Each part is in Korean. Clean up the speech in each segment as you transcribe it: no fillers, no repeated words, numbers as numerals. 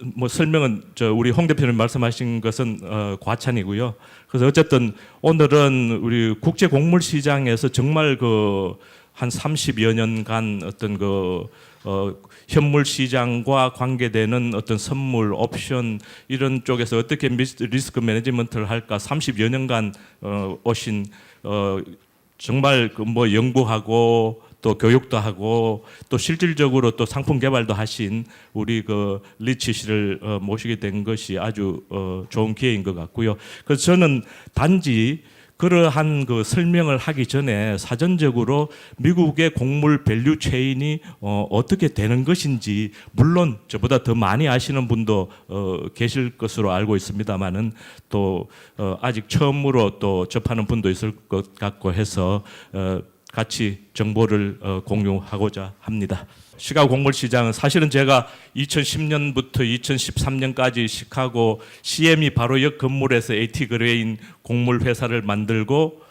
뭐 설명은 우리 홍 대표님 말씀하신 것은 과찬이고요. 그래서 어쨌든 오늘은 우리 국제 곡물 시장에서 정말 한 30여 년간 어떤 현물 시장과 관계되는 어떤 선물, 옵션 이런 쪽에서 어떻게 리스크 매니지먼트를 할까 30여 년간 오신 정말 뭐 연구하고 또 교육도 하고 또 실질적으로 또 상품 개발도 하신 우리 리치 씨를 모시게 된 것이 아주 좋은 기회인 것 같고요. 그래서 저는 단지 그러한 설명을 하기 전에 사전적으로 미국의 곡물 밸류 체인이 어떻게 되는 것인지, 물론 저보다 더 많이 아시는 분도 계실 것으로 알고 있습니다만은 또 아직 처음으로 또 접하는 분도 있을 것 같고 해서 같이 정보를 공유하고자 합니다. 시카고 곡물 시장은 사실은 제가 2010년부터 2013년까지 시카고 CME 바로 옆 건물에서 AT 그레인 곡물 회사를 만들고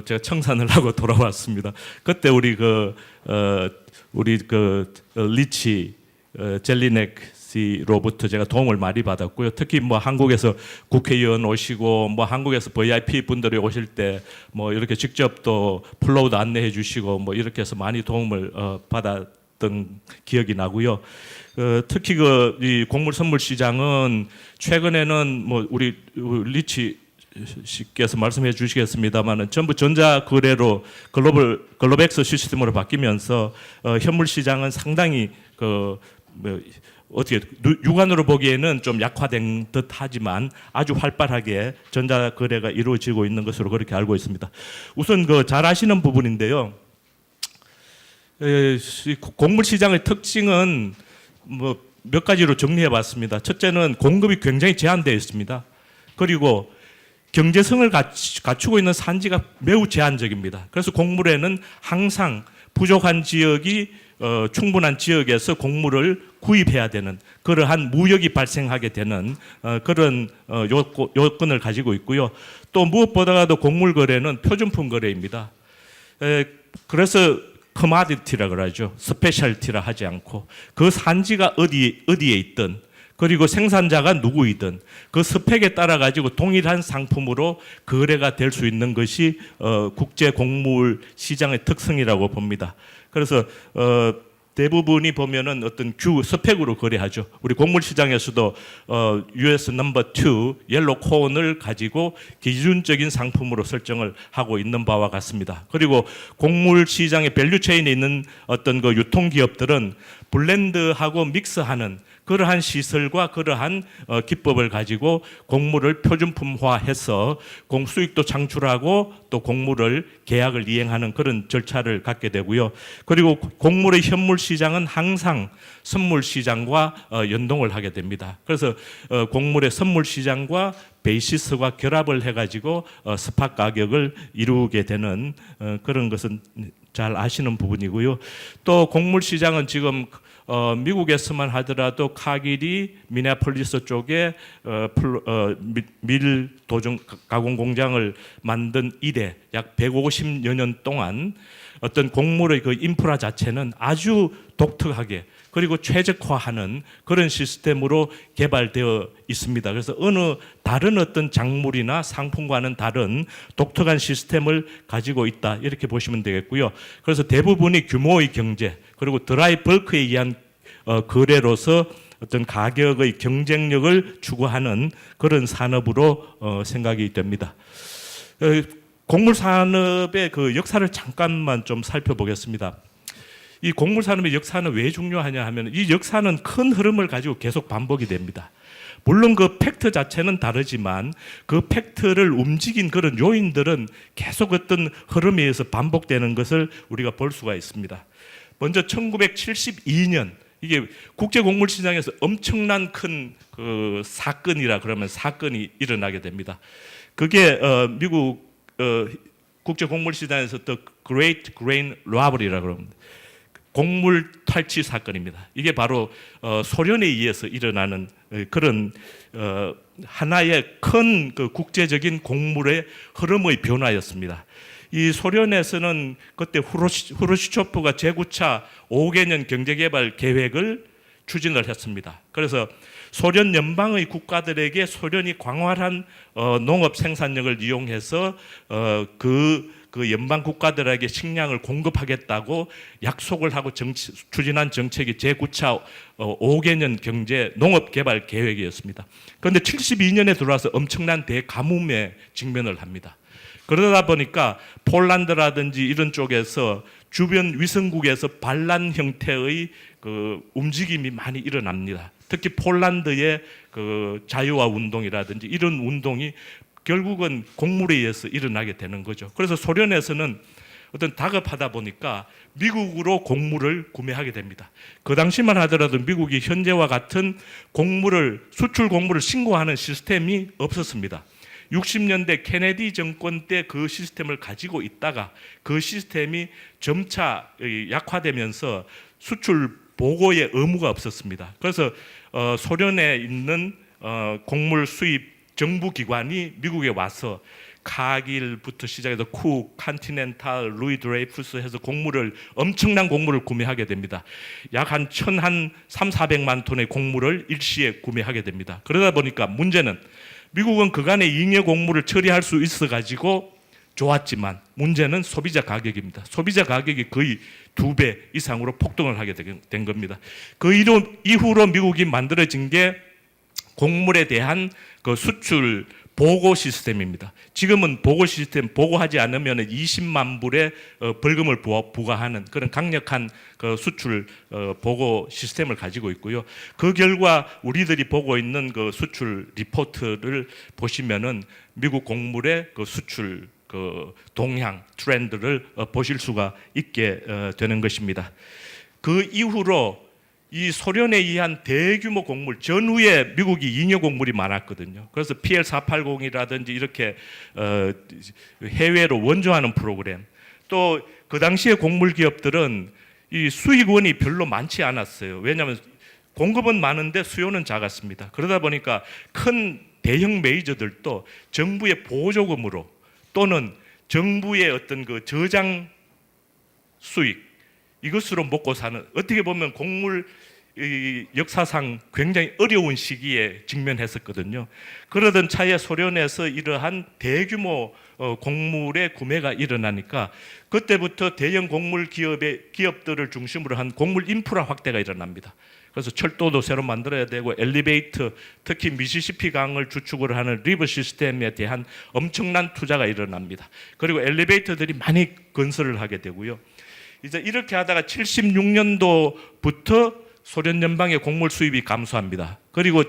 제가 청산을 하고 돌아왔습니다. 그때 우리 리치 젤리넥 씨로부터 제가 도움을 많이 받았고요. 특히 뭐 한국에서 국회의원 오시고 뭐 한국에서 VIP 분들이 오실 때 뭐 이렇게 직접 또 플로우도 안내해 주시고 뭐 이렇게 해서 많이 도움을 받았던 기억이 나고요. 특히 이 곡물 선물 시장은 최근에는 뭐 우리 리치 씨께서 말씀해 주시겠습니다만은 전부 전자 거래로 글로백스 시스템으로 바뀌면서 현물 시장은 상당히 어떻게 육안으로 보기에는 좀 약화된 듯하지만 아주 활발하게 전자 거래가 이루어지고 있는 것으로 그렇게 알고 있습니다. 우선 잘 아시는 부분인데요. 곡물 시장의 특징은 뭐 몇 가지로 정리해봤습니다. 첫째는 공급이 굉장히 제한되어 있습니다. 그리고 경제성을 갖추고 있는 산지가 매우 제한적입니다. 그래서 곡물에는 항상 부족한 지역이 충분한 지역에서 곡물을 구입해야 되는 그러한 무역이 발생하게 되는 그런 요건을 가지고 있고요. 또 무엇보다도 곡물 거래는 표준품 거래입니다. 그래서 커머디티라 그러죠. 스페셜티라 하지 않고 그 산지가 어디에 있든 그리고 생산자가 누구이든 그 스펙에 따라 가지고 동일한 상품으로 거래가 될 수 있는 것이 국제 곡물 시장의 특성이라고 봅니다. 그래서 대부분이 보면은 어떤 스펙으로 거래하죠. 우리 곡물 시장에서도 US 넘버 2 옐로 콘을 가지고 기준적인 상품으로 설정을 하고 있는 바와 같습니다. 그리고 곡물 시장의 밸류 체인에 있는 어떤 유통 기업들은 블렌드하고 믹스하는 그러한 시설과 그러한 기법을 가지고 곡물을 표준품화해서 수익도 창출하고 또 곡물을 계약을 이행하는 그런 절차를 갖게 되고요. 그리고 곡물의 현물 시장은 항상 선물 시장과 연동을 하게 됩니다. 그래서 곡물의 선물 시장과 베이시스와 결합을 해가지고 스팟 가격을 이루게 되는 그런 것은 잘 아시는 부분이고요. 또 곡물 시장은 지금 미국에서만 하더라도 카길이 미네아폴리스 쪽에 밀 도중 가공 공장을 만든 이래 약 150여 년 동안 어떤 곡물의 인프라 자체는 아주 독특하게 그리고 최적화하는 그런 시스템으로 개발되어 있습니다. 그래서 어느 다른 어떤 작물이나 상품과는 다른 독특한 시스템을 가지고 있다 이렇게 보시면 되겠고요. 그래서 대부분이 규모의 경제 그리고 드라이 벌크에 의한 거래로서 어떤 가격의 경쟁력을 추구하는 그런 산업으로 생각이 됩니다. 곡물 산업의 역사를 잠깐만 좀 살펴보겠습니다. 이 곡물 산업의 역사는 왜 중요하냐 하면 이 역사는 큰 흐름을 가지고 계속 반복이 됩니다. 물론 그 팩트 자체는 다르지만 그 팩트를 움직인 그런 요인들은 계속 어떤 흐름에 의해서 반복되는 것을 우리가 볼 수가 있습니다. 먼저 1972년 이게 국제 곡물 시장에서 엄청난 큰 사건이라 그러면 사건이 일어나게 됩니다. 그게 미국 국제 곡물 시장에서 The Great Grain Robbery라고 합니다. 곡물 탈취 사건입니다. 이게 바로 소련에 의해서 일어나는 그런 하나의 큰 국제적인 곡물의 흐름의 변화였습니다. 이 소련에서는 그때 후르시초프가 제9차 5개년 경제개발 계획을 추진을 했습니다. 그래서 소련 연방의 국가들에게 소련이 광활한 농업 생산력을 이용해서 그 연방 국가들에게 식량을 공급하겠다고 약속을 하고 추진한 정책이 제9차 5개년 경제 농업 개발 계획이었습니다. 그런데 72년에 들어와서 엄청난 대가뭄에 직면을 합니다. 그러다 보니까 폴란드라든지 이런 쪽에서 주변 위성국에서 반란 형태의 그 움직임이 많이 일어납니다. 특히 폴란드의 그 자유화 운동이라든지 이런 운동이 결국은 곡물에 의해서 일어나게 되는 거죠. 그래서 소련에서는 어떤 다급하다 보니까 미국으로 곡물을 구매하게 됩니다. 그 당시만 하더라도 미국이 현재와 같은 수출 곡물을 신고하는 시스템이 없었습니다. 60년대 케네디 정권 때 그 시스템을 가지고 있다가 그 시스템이 점차 약화되면서 수출 보고의 의무가 없었습니다. 그래서 소련에 있는 곡물 수입 정부 기관이 미국에 와서 카길부터 시작해서 쿡, 컨티넨탈, 루이 드레이푸스 해서 엄청난 곡물을 구매하게 됩니다. 약 한 1,300만 톤의 곡물을 일시에 구매하게 됩니다. 그러다 보니까 문제는 미국은 그간의 잉여 곡물을 처리할 수 있어 가지고 좋았지만 문제는 소비자 가격입니다. 소비자 가격이 거의 2배 이상으로 폭등을 하게 된 겁니다. 그 이후로 미국이 만들어진 게 곡물에 대한 그 수출 보고 시스템입니다. 지금은 보고 시스템 보고하지 않으면 20만 불의 벌금을 부과하는 그런 강력한 그 수출 보고 시스템을 가지고 있고요. 그 결과 우리들이 보고 있는 그 수출 리포트를 보시면은 미국 곡물의 그 수출 그 동향 트렌드를 보실 수가 있게 되는 것입니다. 그 이후로 이 소련에 의한 대규모 곡물 전후에 미국이 잉여 곡물이 많았거든요. 그래서 PL480이라든지 이렇게 해외로 원조하는 프로그램, 또 그 당시에 곡물 기업들은 이 수익원이 별로 많지 않았어요. 왜냐하면 공급은 많은데 수요는 작았습니다. 그러다 보니까 큰 대형 메이저들도 정부의 보조금으로 또는 정부의 어떤 그 저장 수익 이것으로 먹고 사는, 어떻게 보면 곡물 역사상 굉장히 어려운 시기에 직면했었거든요. 그러던 차에 소련에서 이러한 대규모 곡물의 구매가 일어나니까 그때부터 대형 곡물 기업들을 중심으로 한 곡물 인프라 확대가 일어납니다. 그래서 철도도 새로 만들어야 되고 엘리베이터, 특히 미시시피 강을 주축으로 하는 리버 시스템에 대한 엄청난 투자가 일어납니다. 그리고 엘리베이터들이 많이 건설을 하게 되고요. 이제 이렇게 하다가 76년도부터 소련 연방의 곡물 수입이 감소합니다. 그리고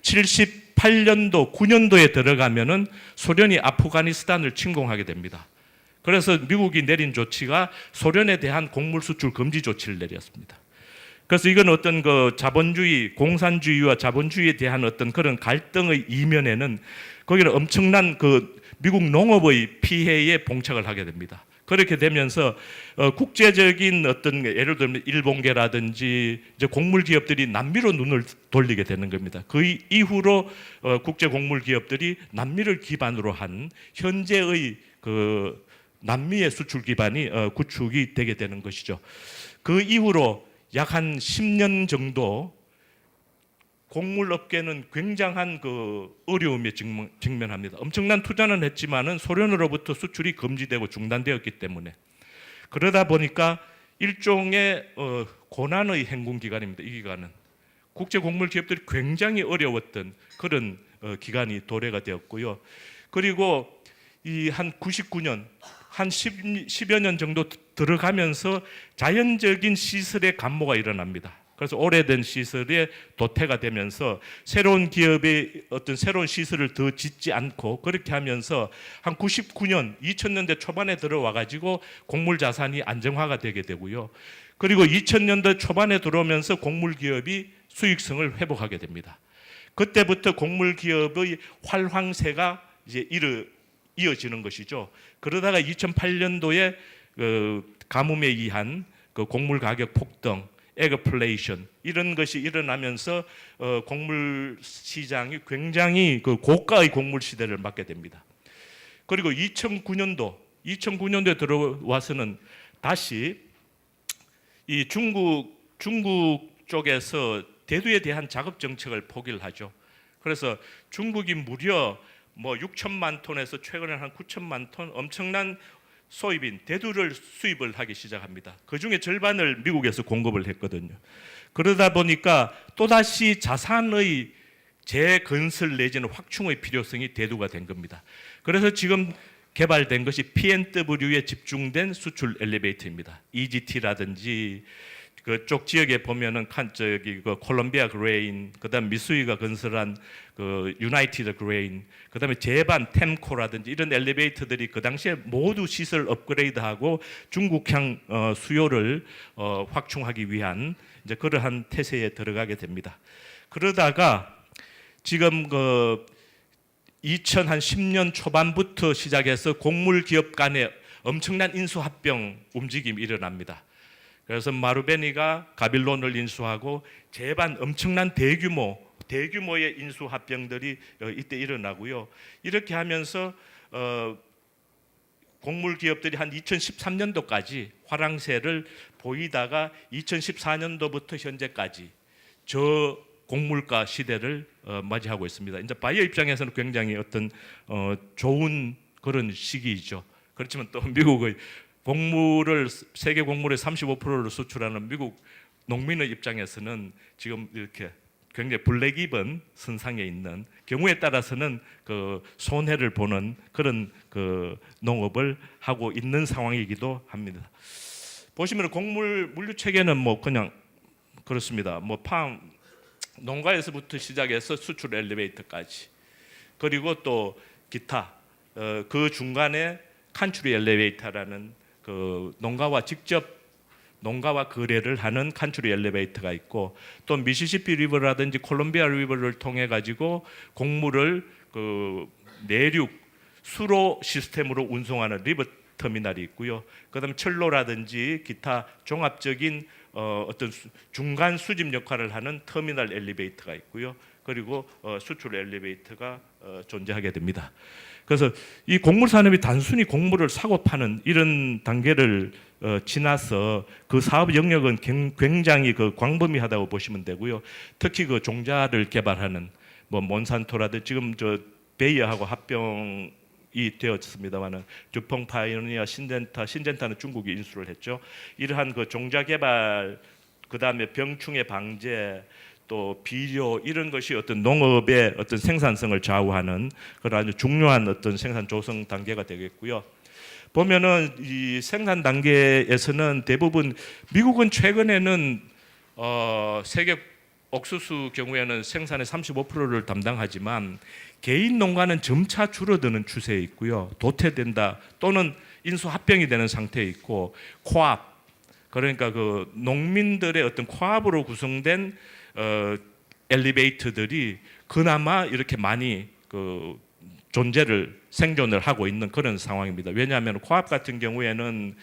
78년도, 9년도에 들어가면은 소련이 아프가니스탄을 침공하게 됩니다. 그래서 미국이 내린 조치가 소련에 대한 곡물 수출 금지 조치를 내렸습니다. 그래서 이건 어떤 그 자본주의, 공산주의와 자본주의에 대한 어떤 그런 갈등의 이면에는 거기는 엄청난 그 미국 농업의 피해에 봉착을 하게 됩니다. 그렇게 되면서 국제적인 어떤 예를 들면 일본계라든지 이제 곡물 기업들이 남미로 눈을 돌리게 되는 겁니다. 그 이후로 국제 곡물 기업들이 남미를 기반으로 한 현재의 그 남미의 수출 기반이 구축이 되게 되는 것이죠. 그 이후로 약 한 10년 정도 곡물업계는 굉장한 그 어려움에 직면합니다. 엄청난 투자는 했지만은 소련으로부터 수출이 금지되고 중단되었기 때문에, 그러다 보니까 일종의 고난의 행군 기간입니다. 이 기간은 국제 곡물 기업들이 굉장히 어려웠던 그런 기간이 도래가 되었고요. 그리고 이 한 99년 한 10여 년 정도 들어가면서 자연적인 시설의 감모가 일어납니다. 그래서 오래된 시설에 도태가 되면서 새로운 기업의 어떤 새로운 시설을 더 짓지 않고 그렇게 하면서 한 99년, 2000년대 초반에 들어와 가지고 곡물 자산이 안정화가 되게 되고요. 그리고 2000년대 초반에 들어오면서 곡물 기업이 수익성을 회복하게 됩니다. 그때부터 곡물 기업의 활황세가 이제 이어지는 것이죠. 그러다가 2008년도에 가뭄에 의한 그 곡물 가격 폭등, 에그플레이션 이런 것이 일어나면서 곡물 시장이 굉장히 그 고가의 곡물 시대를 맞게 됩니다. 그리고 2009년도에 들어와서는 다시 이 중국 쪽에서 대두에 대한 작업 정책을 포기를 하죠. 그래서 중국이 무려 뭐 6천만 톤에서 최근에 한 9천만 톤 엄청난 소입인 대두를 수입을 하기 시작합니다. 그 중에 절반을 미국에서 공급을 했거든요. 그러다 보니까 또다시 자산의 재건설 내지는 확충의 필요성이 대두가 된 겁니다. 그래서 지금 개발된 것이 P&W에 집중된 수출 엘리베이터입니다. EGT라든지 그쪽 지역에 보면은 그 콜롬비아 그레인, 그다음 미쓰이가 건설한 그 유나이티드 그레인, 그다음에 제반 템코라든지 이런 엘리베이터들이 그 당시에 모두 시설 업그레이드하고 중국향 수요를 확충하기 위한 이제 그러한 태세에 들어가게 됩니다. 그러다가 지금 그 2010년 초반부터 시작해서 곡물 기업 간에 엄청난 인수합병 움직임이 일어납니다. 그래서 마루베니가 가빌론을 인수하고 제반 엄청난 대규모의 인수합병들이 이때 일어나고요. 이렇게 하면서 곡물 기업들이 한 2013년도까지 화랑세를 보이다가 2014년도부터 현재까지 저곡물가 시대를 맞이하고 있습니다. 이제 바이어 입장에서는 굉장히 어떤 좋은 그런 시기이죠. 그렇지만 또 미국의 세계 곡물의 35%를 수출하는 미국 농민의 입장에서는 지금 이렇게 굉장히 블랙입은 선상에 있는 경우에 따라서는 그 손해를 보는 그런 그 농업을 하고 있는 상황이기도 합니다. 보시면 곡물 물류 체계는 뭐 그냥 그렇습니다. 뭐 농가에서부터 시작해서 수출 엘리베이터까지, 그리고 또 기타 그 중간에 칸츄리 엘리베이터라는 그 농가와 거래를 하는 칸츄리 엘리베이터가 있고, 또 미시시피 리버라든지 콜롬비아 리버를 통해 가지고 곡물을 그 내륙 수로 시스템으로 운송하는 리버 터미널이 있고요. 그다음 철로라든지 기타 종합적인 어떤 중간 수집 역할을 하는 터미널 엘리베이터가 있고요. 그리고 수출 엘리베이터가 존재하게 됩니다. 그래서 이 곡물 산업이 단순히 곡물을 사고 파는 이런 단계를 지나서 그 사업 영역은 굉장히 그 광범위하다고 보시면 되고요. 특히 그 종자를 개발하는 뭐 몬산토라든지 지금 저 베이어하고 합병이 되었습니다만은 듀퐁 파이오니아 신젠타는 중국이 인수를 했죠. 이러한 그 종자 개발, 그 다음에 병충해 방제, 또 비료, 이런 것이 어떤 농업의 어떤 생산성을 좌우하는 그런 아주 중요한 어떤 생산 조성 단계가 되겠고요. 보면은 이 생산 단계에서는 대부분 미국은 최근에는 세계 옥수수 경우에는 생산의 35%를 담당하지만 개인 농가는 점차 줄어드는 추세에 있고요. 도태된다 또는 인수합병이 되는 상태에 있고, 코압, 그러니까 그 농민들의 어떤 코압으로 구성된 엘리베이터들이 그나마 이렇게 많이 그 생존을 하고 있는 그런 상황입니다. 왜냐하면 코압 같은 경우에는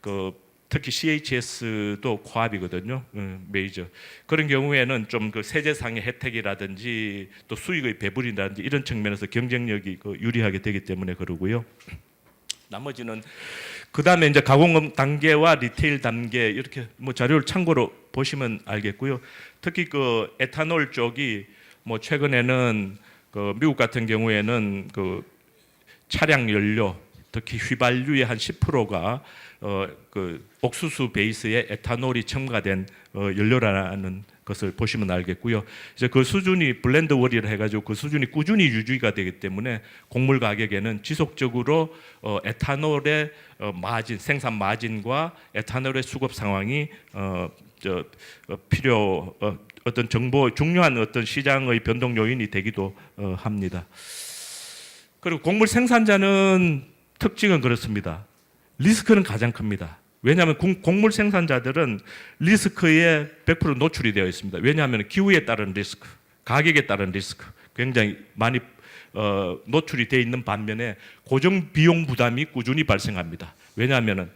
그 특히 CHS도 코압이거든요. 메이저. 그런 경우에는 좀 그 세제상의 혜택이라든지 또 수익의 배분이라든지 이런 측면에서 경쟁력이 유리하게 되기 때문에 그러고요. 나머지는 그 다음에 이제 가공 단계와 리테일 단계, 이렇게 뭐 자료를 참고로 보시면 알겠고요. 특히 그 에탄올 쪽이 뭐 최근에는 그 미국 같은 경우에는 그 차량 연료, 특히 휘발유의 한 10%가 그 옥수수 베이스에 에탄올이 첨가된 연료라는 것을 보시면 알겠고요. 이제 그 수준이 블렌드 월이라 해가지고 그 수준이 꾸준히 유지가 되기 때문에 곡물 가격에는 지속적으로 에탄올의 생산 마진과 에탄올의 수급 상황이 어떤 중요한 어떤 시장의 변동 요인이 되기도 합니다. 그리고 곡물 생산자는 특징은 그렇습니다. 리스크는 가장 큽니다. 왜냐하면 곡물 생산자들은 리스크에 100% 노출이 되어 있습니다. 왜냐하면 기후에 따른 리스크, 가격에 따른 리스크 굉장히 많이 노출이 되어 있는 반면에 고정 비용 부담이 꾸준히 발생합니다. 왜냐하면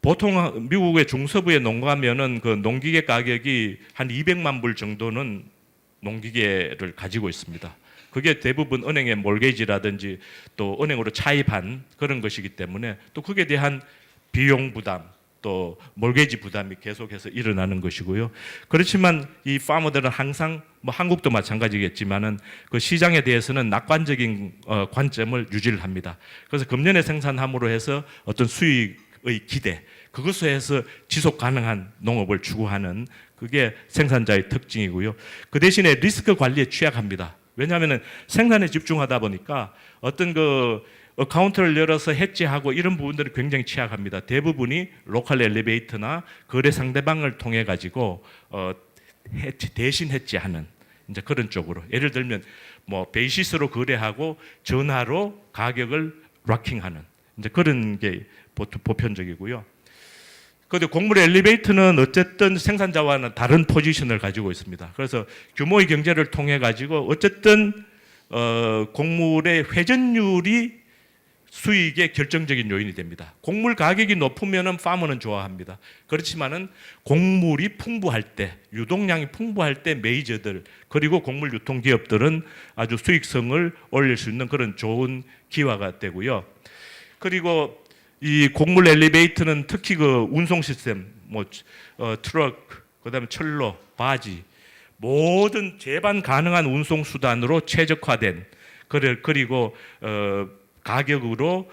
보통 미국의 중서부의 농가면은 그 농기계 가격이 한 200만 불 정도는 농기계를 가지고 있습니다. 그게 대부분 은행의 몰게지라든지 또 은행으로 차입한 그런 것이기 때문에 또 그에 대한 비용 부담, 또 몰개지 부담이 계속해서 일어나는 것이고요. 그렇지만 이 파머들은 항상 뭐 한국도 마찬가지겠지만은 그 시장에 대해서는 낙관적인 관점을 유지를 합니다. 그래서 금년에 생산함으로 해서 어떤 수익의 기대, 그것에 해서 지속 가능한 농업을 추구하는 그게 생산자의 특징이고요. 그 대신에 리스크 관리에 취약합니다. 왜냐하면 생산에 집중하다 보니까 어떤 그 어카운트를 열어서 해지하고 이런 부분들이 굉장히 취약합니다. 대부분이 로컬 엘리베이터나 거래 상대방을 통해 가지고 대신 해지하는 이제 그런 쪽으로, 예를 들면 뭐 베이시스로 거래하고 전화로 가격을 락킹하는 이제 그런 게 보편적이고요. 그런데 곡물 엘리베이터는 어쨌든 생산자와는 다른 포지션을 가지고 있습니다. 그래서 규모의 경제를 통해 가지고 어쨌든 곡물의 회전율이 수익의 결정적인 요인이 됩니다. 곡물 가격이 높으면은 파머는 좋아합니다. 그렇지만은 곡물이 풍부할 때, 유동량이 풍부할 때 메이저들 그리고 곡물 유통 기업들은 아주 수익성을 올릴 수 있는 그런 좋은 기회가 되고요. 그리고 이 곡물 엘리베이터는 특히 그 운송 시스템, 뭐 트럭, 그다음에 철로, 바지 모든 제반 가능한 운송 수단으로 최적화된 그리고 가격으로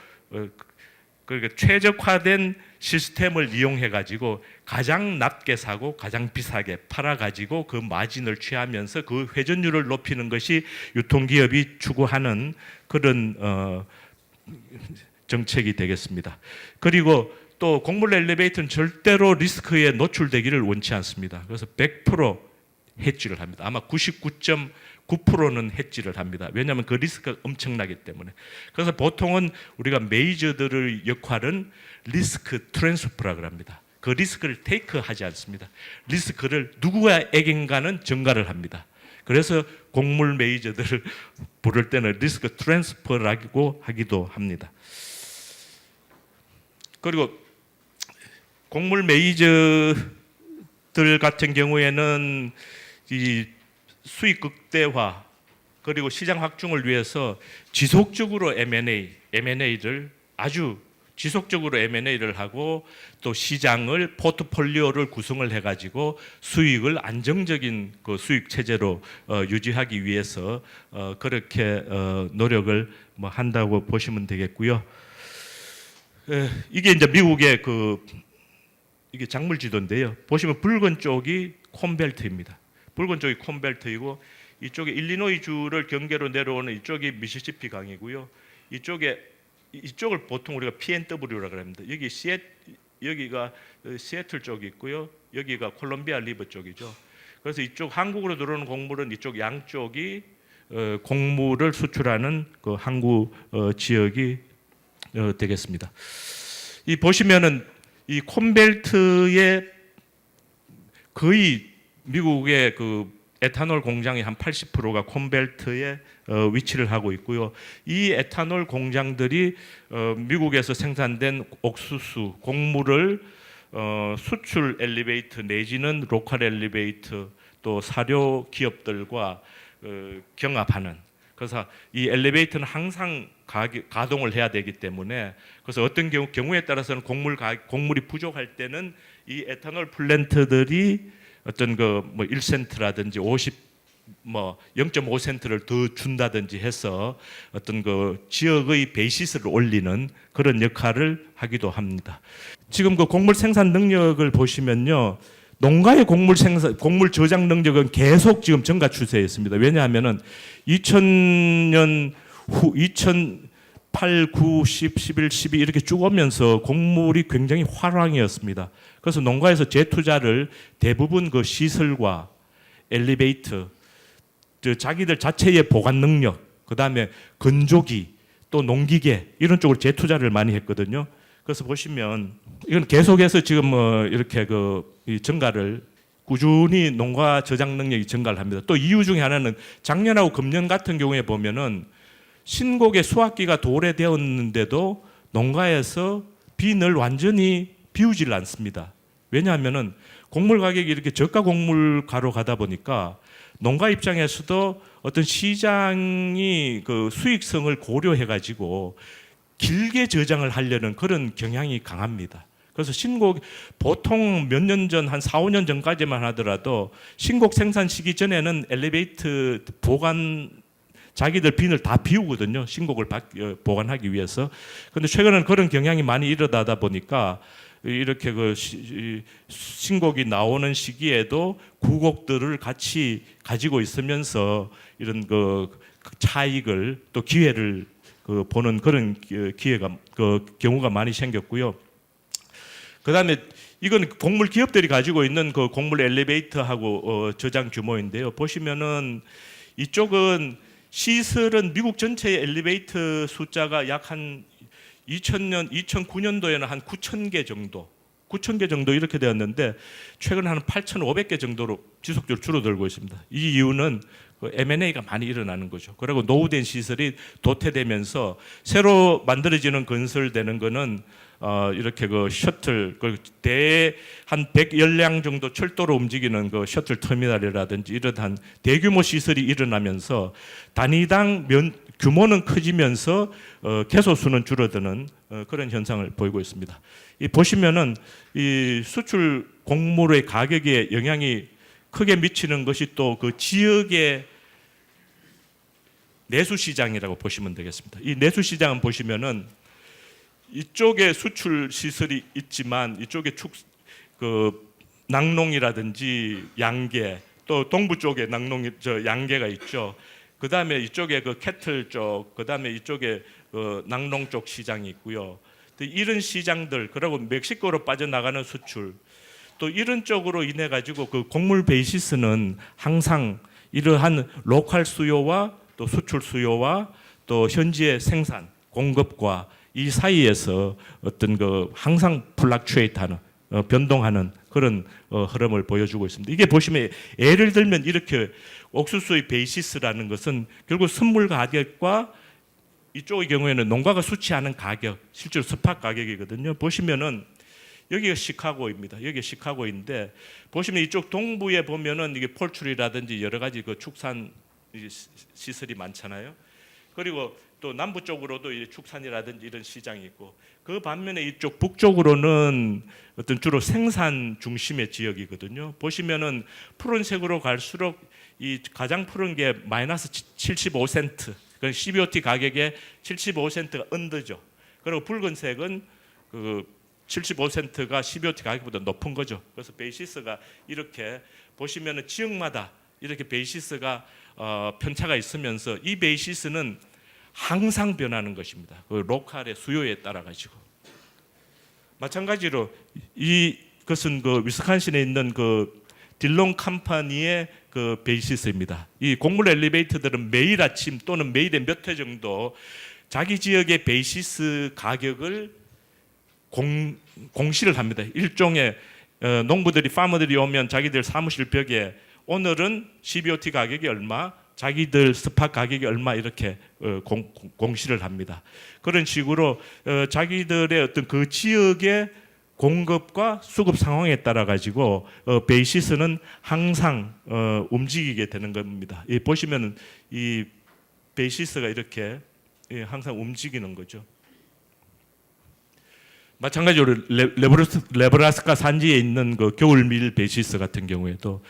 그러니까 최적화된 시스템을 이용해 가지고 가장 낮게 사고 가장 비싸게 팔아 가지고 그 마진을 취하면서 그 회전율을 높이는 것이 유통기업이 추구하는 그런 정책이 되겠습니다. 그리고 또 곡물 엘리베이터는 절대로 리스크에 노출되기를 원치 않습니다. 그래서 100% 해지를 합니다. 아마 99.9%는 해지를 합니다. 왜냐하면 그 리스크가 엄청나기 때문에. 그래서 보통은 우리가 메이저들의 역할은 리스크 트랜스퍼라고 합니다. 그 리스크를 테이크하지 않습니다. 리스크를 누구에게인가는 전가를 합니다. 그래서 곡물 메이저들을 부를 때는 리스크 트랜스퍼라고 하기도 합니다. 그리고 곡물 메이저들 같은 경우에는 이 수익 극대화 그리고 시장 확충을 위해서 지속적으로 M&A를 아주 지속적으로 M&A를 하고 또 시장을 포트폴리오를 구성을 해가지고 수익을 안정적인 그 수익 체제로 유지하기 위해서 그렇게 노력을 뭐 한다고 보시면 되겠고요. 이게 이제 미국의 이게 작물 지도인데요. 보시면 붉은 쪽이 콘벨트입니다. 붉은 쪽이 콘벨트이고 이쪽에 일리노이 주를 경계로 내려오는 이쪽이 미시시피 강이고요. 이쪽을 보통 우리가 PNW라고 합니다. 여기가 시애틀 쪽이 있고요. 여기가 콜롬비아 리버 쪽이죠. 그래서 이쪽 한국으로 들어오는 곡물은 이쪽 양쪽이 곡물을 수출하는 그 항구 지역이 되겠습니다. 이 보시면은 이 콘벨트의 거의 미국의 그 에탄올 공장의 한 80%가 콘벨트에 위치를 하고 있고요. 이 에탄올 공장들이 미국에서 생산된 옥수수, 곡물을 수출 엘리베이터 내지는 로컬 엘리베이터 또 사료 기업들과 경합하는, 그래서 이 엘리베이터는 항상 가동을 해야 되기 때문에, 그래서 어떤 경우에 따라서는 곡물이 부족할 때는 이 에탄올 플랜트들이 어떤 뭐 1센트라든지 0.5센트를 더 준다든지 해서 어떤 그 지역의 베이시스를 올리는 그런 역할을 하기도 합니다. 지금 그 곡물 생산 능력을 보시면요, 농가의 곡물 저장 능력은 계속 지금 증가 추세에 있습니다. 왜냐하면은 2000년 후 2008, 9, 10, 11, 12 이렇게 쭉 오면서 곡물이 굉장히 화랑이었습니다. 그래서 농가에서 재투자를 대부분 그 시설과 엘리베이터, 자기들 자체의 보관 능력, 그 다음에 건조기, 또 농기계 이런 쪽으로 재투자를 많이 했거든요. 그래서 보시면 이건 계속해서 지금 이렇게 이 증가를 꾸준히 농가 저장 능력이 증가를 합니다. 또 이유 중에 하나는 작년하고 금년 같은 경우에 보면은 신곡의 수확기가 도래되었는데도 농가에서 빈을 완전히 비우질 않습니다. 왜냐하면은 곡물 가격이 이렇게 저가 곡물가로 가다 보니까 농가 입장에서도 어떤 시장이 그 수익성을 고려해 가지고 길게 저장을 하려는 그런 경향이 강합니다. 그래서 신곡 보통 몇 년 전, 한 4, 5년 전까지만 하더라도 신곡 생산 시기 전에는 엘리베이터 보관 자기들 빈을 다 비우거든요. 신곡을 보관하기 위해서. 그런데 최근에는 그런 경향이 많이 일어나다 보니까 이렇게 신곡이 나오는 시기에도 구곡들을 같이 가지고 있으면서 이런 차익을 또 기회를 보는 그런 기회가 경우가 많이 생겼고요. 그다음에 이건 곡물 기업들이 가지고 있는 그 곡물 엘리베이터하고 저장 규모인데요. 보시면은 이쪽은 시설은 미국 전체의 엘리베이터 숫자가 약 한 2009년도에는 한 9,000개 정도 이렇게 되었는데 최근 한 8,500개 정도로 지속적으로 줄어들고 있습니다. 이 이유는 M&A가 많이 일어나는 거죠. 그리고 노후된 시설이 도태되면서 새로 만들어지는 건설되는 거는 이렇게 셔틀 한 100열량 정도 철도로 움직이는 셔틀 터미널이라든지 이러한 대규모 시설이 일어나면서 단위당 규모는 커지면서 개소수는 줄어드는 그런 현상을 보이고 있습니다. 보시면은 이 수출 곡물의 가격에 영향이 크게 미치는 것이 또 그 지역의 내수 시장이라고 보시면 되겠습니다. 이 내수 시장은 보시면은 이쪽에 수출 시설이 있지만 이쪽에 낙농이라든지 양계, 또 동부 쪽에 양계가 있죠. 그 다음에 이쪽에 캐틀 쪽, 그 다음에 이쪽에 낙농 쪽 시장이 있고요. 또 이런 시장들, 그리고 멕시코로 빠져나가는 수출, 또 이런 쪽으로 인해 가지고 곡물 베이시스는 항상 이러한 로컬 수요와 또 수출 수요와 또 현지의 생산 공급과 이 사이에서 어떤 항상 플락추에이트하는 변동하는 그런 흐름을 보여주고 있습니다. 이게 보시면 예를 들면 이렇게 옥수수의 베이시스라는 것은 결국 선물 가격과 이쪽의 경우에는 농가가 수취하는 가격, 실제로 스팟 가격이거든요. 보시면은 여기가 시카고입니다. 여기 시카고인데 보시면 이쪽 동부에 보면은 이게 폴트리라든지 여러 가지 축산 시설이 많잖아요. 그리고 또 남부 쪽으로도 축산이라든지 이런 시장이 있고 그 반면에 이쪽 북쪽으로는 어떤 주로 생산 중심의 지역이거든요. 보시면은 푸른색으로 갈수록 이 가장 푸른 게 마이너스 75센트, 그건 CBOT 가격의 75센트가 언더죠. 그리고 붉은색은 75센트가 CBOT 가격보다 높은 거죠. 그래서 베이시스가 이렇게 보시면은 지역마다 이렇게 베이시스가 편차가 있으면서 이 베이시스는 항상 변하는 것입니다. 로컬의 수요에 따라 가지고. 마찬가지로 이것은 위스콘신에 있는 딜롱 컴퍼니의 베이시스입니다. 이 곡물 엘리베이터들은 매일 아침 또는 매일에 몇 회 정도 자기 지역의 베이시스 가격을 공시를 합니다. 일종의 농부들이 파머들이 오면 자기들 사무실 벽에 오늘은 CBOT 가격이 얼마, 자기들 스팟 가격이 얼마 이렇게 공시를 합니다. 그런 식으로 자기들의 어떤 그 지역의 공급과 수급 상황에 따라 가지고 베이시스는 항상 움직이게 되는 겁니다. 보시면은 이 베이시스가 이렇게 항상 움직이는 거죠. 마찬가지로 네브라스카 산지에 있는 겨울밀 베이시스 같은 경우에도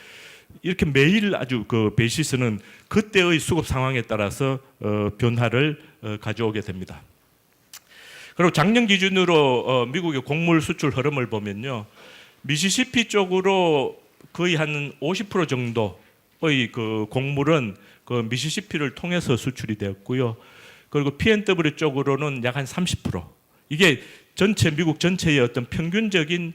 이렇게 매일 아주 베이시스는 그때의 수급 상황에 따라서 변화를 가져오게 됩니다. 그리고 작년 기준으로 미국의 곡물 수출 흐름을 보면요, 미시시피 쪽으로 거의 한 50% 정도의 곡물은 미시시피를 통해서 수출이 되었고요. 그리고 P&W 쪽으로는 약 한 30%. 이게 미국 전체의 어떤 평균적인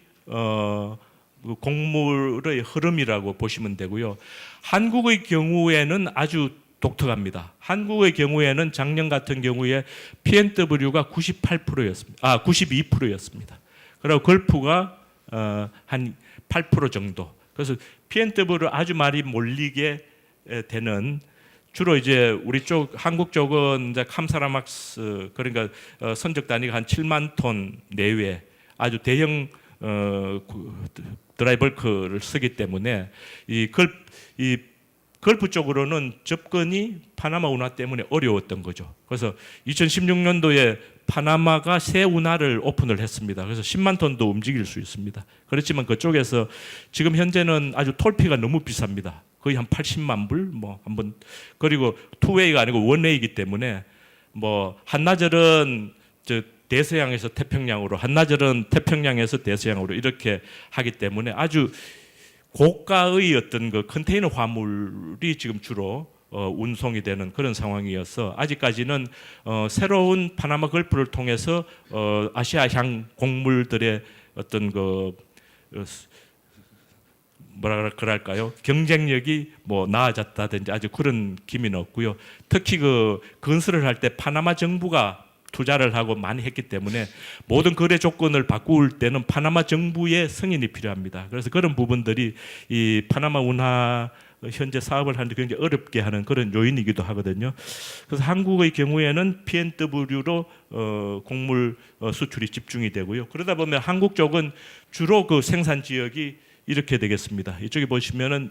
곡물의 흐름이라고 보시면 되고요. 한국의 경우에는 아주 독특합니다. 한국의 경우에는 작년 같은 경우에 P&W가 98%였습니다. 92%였습니다. 그리고 걸프가 한 8% 정도. 그래서 P&W를 아주 많이 몰리게 되는, 주로 이제 우리 쪽 한국 쪽은 이제 캄사라막스, 그러니까 선적 단위가 한 7만 톤 내외 아주 대형 드라이버크를 쓰기 때문에 이 걸프 쪽으로는 접근이 파나마 운하 때문에 어려웠던 거죠. 그래서 2016년도에 파나마가 새 운하를 오픈을 했습니다. 그래서 10만 톤도 움직일 수 있습니다. 그렇지만 그쪽에서 지금 현재는 아주 톨피가 너무 비쌉니다. 거의 한 80만 불, 뭐 한번 그리고 투웨이가 아니고 원웨이이기 때문에 뭐 한나절은 저 대서양에서 태평양으로, 한나절은 태평양에서 대서양으로 이렇게 하기 때문에 아주 고가의 어떤 그 컨테이너 화물이 지금 주로 운송이 되는 그런 상황이어서 아직까지는 새로운 파나마 걸프를 통해서 아시아향 곡물들의 어떤 그 뭐라 그럴까요? 경쟁력이 뭐 나아졌다든지 아주 그런 기미는 없고요. 특히 그 건설을 할 때 파나마 정부가 투자를 하고 많이 했기 때문에 모든 거래 조건을 바꿀 때는 파나마 정부의 승인이 필요합니다. 그래서 그런 부분들이 이 파나마 운하 현재 사업을 하는데 굉장히 어렵게 하는 그런 요인이기도 하거든요. 그래서 한국의 경우에는 PNW로 곡물 수출이 집중이 되고요. 그러다 보면 한국 쪽은 주로 그 생산 지역이 이렇게 되겠습니다. 이쪽에 보시면은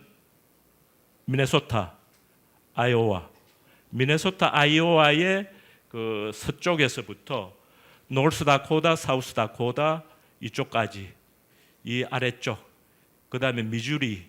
미네소타, 아이오와, 미네소타, 아이오와의 그 서쪽에서부터 노스다코다, 사우스다코다 이쪽까지 이 아래쪽, 그 다음에 미주리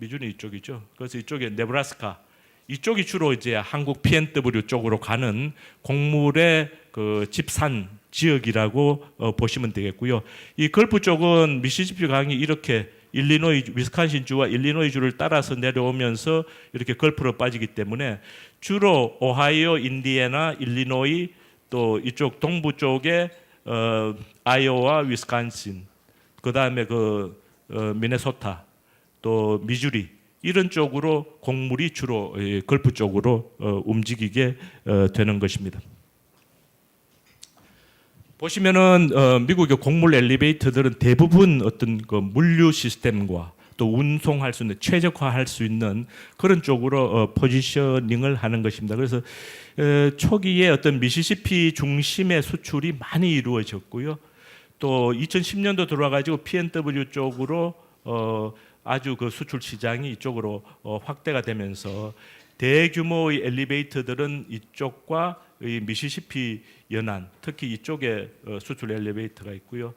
이쪽이죠. 그래서 이쪽에 네브라스카 이쪽이 주로 이제 한국 PNW 쪽으로 가는 곡물의 그 집산 지역이라고 보시면 되겠고요. 이 걸프 쪽은 미시시피 강이 이렇게 일리노이, 위스콘신 주와 일리노이 주를 따라서 내려오면서 이렇게 걸프로 빠지기 때문에 주로 오하이오, 인디애나, 일리노이 또 이쪽 동부 쪽에 아이오와, 위스콘신, 그 다음에 미네소타, 또 미주리 이런 쪽으로 곡물이 주로 걸프 쪽으로 움직이게 되는 것입니다. 보시면은 미국의 곡물 엘리베이터들은 대부분 어떤 그 물류 시스템과 또 운송할 수 있는 최적화할 수 있는 그런 쪽으로 포지셔닝을 하는 것입니다. 그래서 초기에 어떤 미시시피 중심의 수출이 많이 이루어졌고요. 또 2010년도 들어와가지고 PNW 쪽으로 아주 그 수출 시장이 이쪽으로 확대가 되면서 대규모의 엘리베이터들은 이쪽과 이 미시시피 연안, 특히 이쪽에 수출 엘리베이터가 있고요.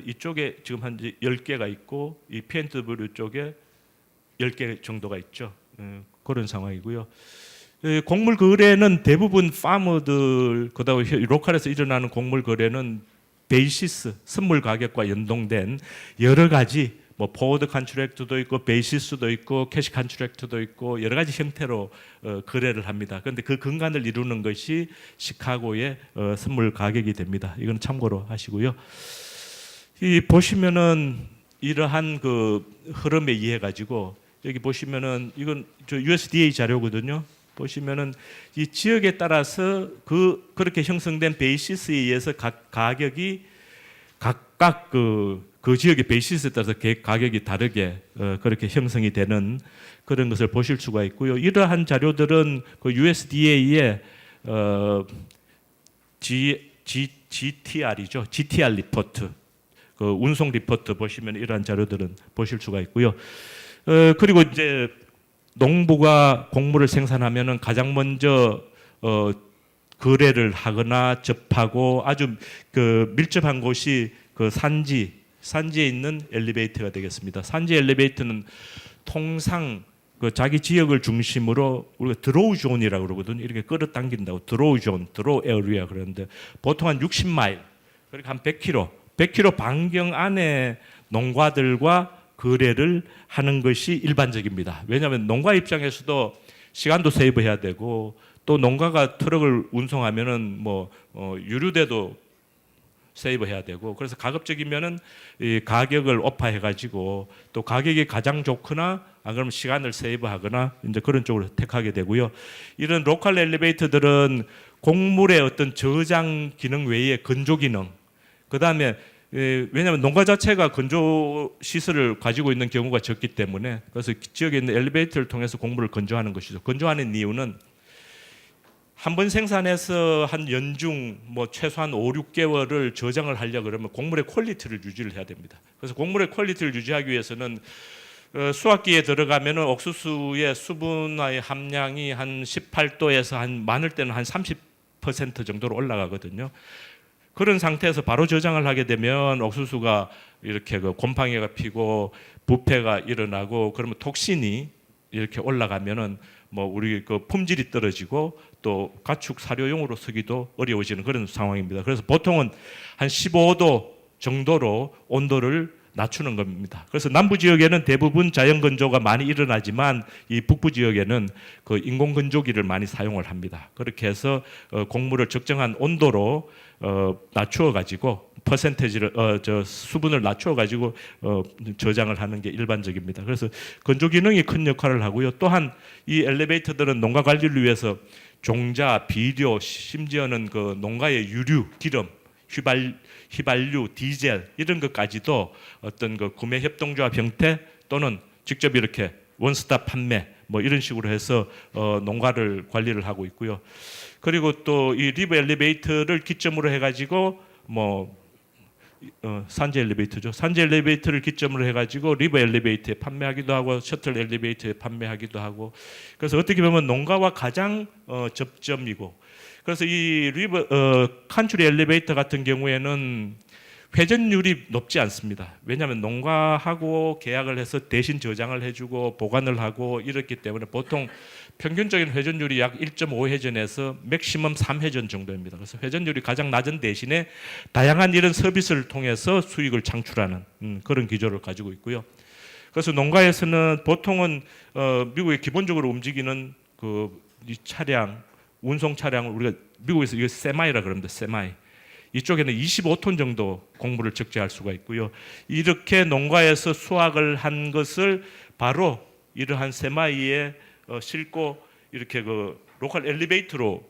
이쪽에 지금 한 10개가 있고 이 PNW 쪽에 10개 정도가 있죠. 그런 상황이고요. 곡물 거래는 대부분 파머들, 그다음에 로컬에서 일어나는 곡물 거래는 베이시스, 선물 가격과 연동된 여러 가지 뭐 포워드 컨트랙트도 있고 베이시스도 있고 캐시 컨트랙트도 있고 여러 가지 형태로 거래를 합니다. 그런데 그 근간을 이루는 것이 시카고의 선물 가격이 됩니다. 이건 참고로 하시고요. 이 보시면은 이러한 그 흐름에 의해 가지고 여기 보시면은 이건 저 USDA 자료거든요. 보시면은 이 지역에 따라서 그렇게 형성된 베이시스에 의해서 각 가격이 각각 그 지역의 베이시스에 따라서 가격이 다르게 그렇게 형성이 되는 그런 것을 보실 수가 있고요. 이러한 자료들은 그 USDA의 GTR이죠. GTR 리포트, 그 운송 리포트 보시면 이러한 자료들은 보실 수가 있고요. 그리고 이제 농부가 곡물을 생산하면은 가장 먼저 거래를 하거나 접하고 아주 그 밀접한 곳이 그 산지에 있는 엘리베이터가 되겠습니다. 산지 엘리베이터는 통상 그 자기 지역을 중심으로 우리가 드로우 존이라고 그러거든요. 이렇게 끌어당긴다고 드로우 존, 드로우 에어리아 그러는데 보통 한 60마일, 그러니까 한 100km 반경 안에 농가들과 거래를 하는 것이 일반적입니다. 왜냐하면 농가 입장에서도 시간도 세이브해야 되고 또 농가가 트럭을 운송하면은 뭐 유류대도 세이브해야 되고 그래서 가급적이면은 이 가격을 오파해 가지고 또 가격이 가장 좋거나 안 그러면 시간을 세이브하거나 이제 그런 쪽으로 택하게 되고요. 이런 로컬 엘리베이터들은 곡물의 어떤 저장 기능 외에 건조 기능, 그 다음에 왜냐하면 농가 자체가 건조 시설을 가지고 있는 경우가 적기 때문에 그래서 지역에 있는 엘리베이터를 통해서 곡물을 건조하는 것이죠. 건조하는 이유는 한 번 생산해서 한 연중 뭐 최소한 5, 6개월을 저장을 하려고 그러면 곡물의 퀄리티를 유지를 해야 됩니다. 그래서 곡물의 퀄리티를 유지하기 위해서는 수확기에 들어가면은 옥수수의 수분의 함량이 한 18도에서 한 많을 때는 한 30% 30% 정도로 올라가거든요. 그런 상태에서 바로 저장을 하게 되면 옥수수가 이렇게 그 곰팡이가 피고 부패가 일어나고 그러면 톡신이 이렇게 올라가면은 뭐 우리 그 품질이 떨어지고 또 가축 사료용으로 쓰기도 어려워지는 그런 상황입니다. 그래서 보통은 한 15도 정도로 온도를 낮추는 겁니다. 그래서 남부 지역에는 대부분 자연 건조가 많이 일어나지만 이 북부 지역에는 그 인공 건조기를 많이 사용을 합니다. 그렇게 해서 곡물을 적정한 온도로 낮추어 가지고 퍼센테이지를 수분을 낮추어 가지고 저장을 하는 게 일반적입니다. 그래서 건조 기능이 큰 역할을 하고요. 또한 이 엘리베이터들은 농가 관리를 위해서 종자, 비료, 심지어는 그 농가의 유류, 기름, 휘발유, 디젤 이런 것까지도 어떤 그 구매 협동조합 형태 또는 직접 이렇게 원스톱 판매 뭐 이런 식으로 해서 농가를 관리를 하고 있고요. 그리고 또 이 리버 엘리베이터를 기점으로 해가지고 뭐 산재 엘리베이터죠. 산재 엘리베이터를 기점으로 해가지고 리버 엘리베이터에 판매하기도 하고 셔틀 엘리베이터에 판매하기도 하고 그래서 어떻게 보면 농가와 가장 접점이고 그래서 이 리버 칸츄리 엘리베이터 같은 경우에는 회전율이 높지 않습니다. 왜냐하면 농가하고 계약을 해서 대신 저장을 해주고 보관을 하고 이렇기 때문에 보통 평균적인 회전율이 약 1.5회전에서 맥시멈 3회전 정도입니다. 그래서 회전율이 가장 낮은 대신에 다양한 이런 서비스를 통해서 수익을 창출하는 그런 기조를 가지고 있고요. 그래서 농가에서는 보통은 미국에 기본적으로 움직이는 이 차량, 운송 차량을 우리가 미국에서 이거 세마이라 그럽니다. 세마이. 이쪽에는 25톤 정도 곡물을 적재할 수가 있고요. 이렇게 농가에서 수확을 한 것을 바로 이러한 세마이에 싣고 이렇게 그 로컬 엘리베이터로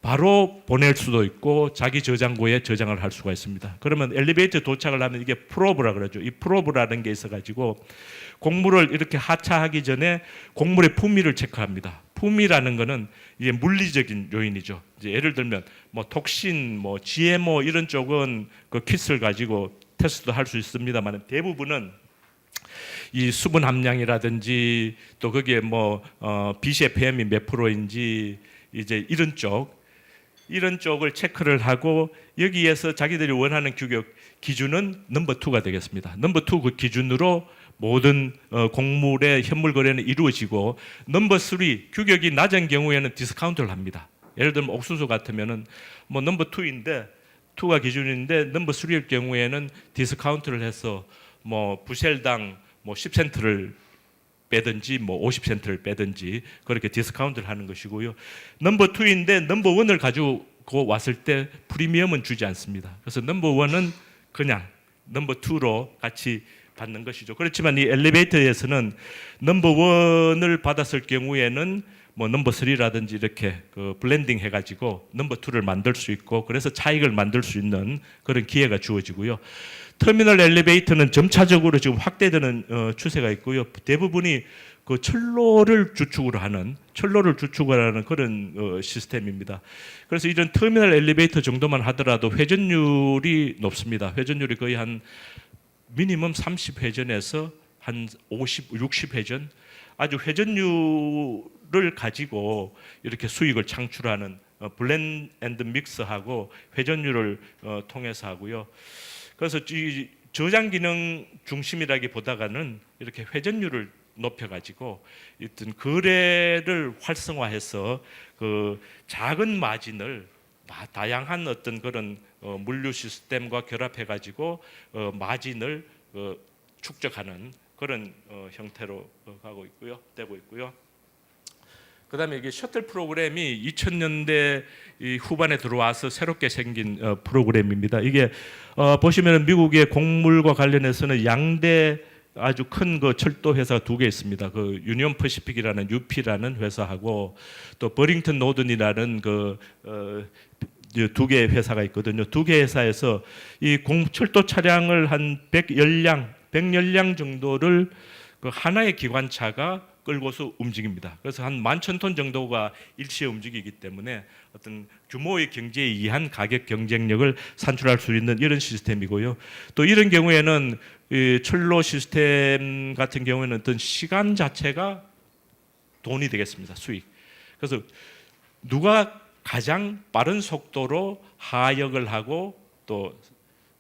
바로 보낼 수도 있고 자기 저장고에 저장을 할 수가 있습니다. 그러면 엘리베이터 도착을 하면 이게 프로브라 그러죠. 이 프로브라는 게 있어가지고 곡물을 이렇게 하차하기 전에 곡물의 품위를 체크합니다. 품위라는 거는 이게 물리적인 요인이죠. 이제 예를 들면 뭐 톡신, 뭐 GMO 이런 쪽은 그 키트를 가지고 테스트도 할 수 있습니다만 대부분은 이 수분 함량이라든지 또 거기에 뭐 BCFM이 몇 프로인지 이제 이런 쪽을 체크를 하고 여기에서 자기들이 원하는 규격 기준은 넘버 2가 되겠습니다. 넘버 2 그 기준으로 모든 곡물의 현물 거래는 이루어지고 넘버 3 규격이 낮은 경우에는 디스카운트를 합니다. 예를 들면 옥수수 같으면은 뭐 넘버 2인데 2가 기준인데 넘버 3일 경우에는 디스카운트를 해서 뭐 부셀당 뭐 10센트를 빼든지 뭐 50센트를 빼든지 그렇게 디스카운트를 하는 것이고요. 넘버 2인데 넘버 1을 가지고 왔을 때 프리미엄은 주지 않습니다. 그래서 넘버 1은 그냥 넘버 2로 같이 받는 것이죠. 그렇지만 이 엘리베이터에서는 넘버 1을 받았을 경우에는 뭐 넘버 3라든지 이렇게 그 블렌딩 해가지고 넘버 2를 만들 수 있고 그래서 차익을 만들 수 있는 그런 기회가 주어지고요. 터미널 엘리베이터는 점차적으로 지금 확대되는 추세가 있고요. 대부분이 그 철로를 주축으로 하는 그런 시스템입니다. 그래서 이런 터미널 엘리베이터 정도만 하더라도 회전율이 높습니다. 회전율이 거의 한 미니멈 30회전에서 한 50, 60회전 아주 회전율을 가지고 이렇게 수익을 창출하는 블렌드 앤드 믹스하고 회전율을 통해서 하고요. 그래서 이 저장 기능 중심이라기보다는 이렇게 회전율을 높여가지고 어떤 거래를 활성화해서 그 작은 마진을 다양한 어떤 그런 물류 시스템과 결합해가지고 마진을 축적하는 그런 형태로 되고 있고요. 그다음에 이게 셔틀 프로그램이 2000년대 후반에 들어와서 새롭게 생긴 프로그램입니다. 이게 보시면은 미국의 곡물과 관련해서는 양대 아주 큰 그 철도 회사가 두 개 있습니다. 그 유니온 퍼시픽이라는 UP라는 회사하고 또 버링턴 노든이라는 그 두 개의 회사가 있거든요. 두 개 회사에서 이 철도 차량을 한 100열량 정도를 그 하나의 기관차가 끌고서 움직입니다. 그래서 한 11,000톤 정도가 일시에 움직이기 때문에 어떤 규모의 경제에 의한 가격 경쟁력을 산출할 수 있는 이런 시스템이고요. 또 이런 경우에는 이 철로 시스템 같은 경우에는 어떤 시간 자체가 돈이 되겠습니다. 수익. 그래서 누가 가장 빠른 속도로 하역을 하고 또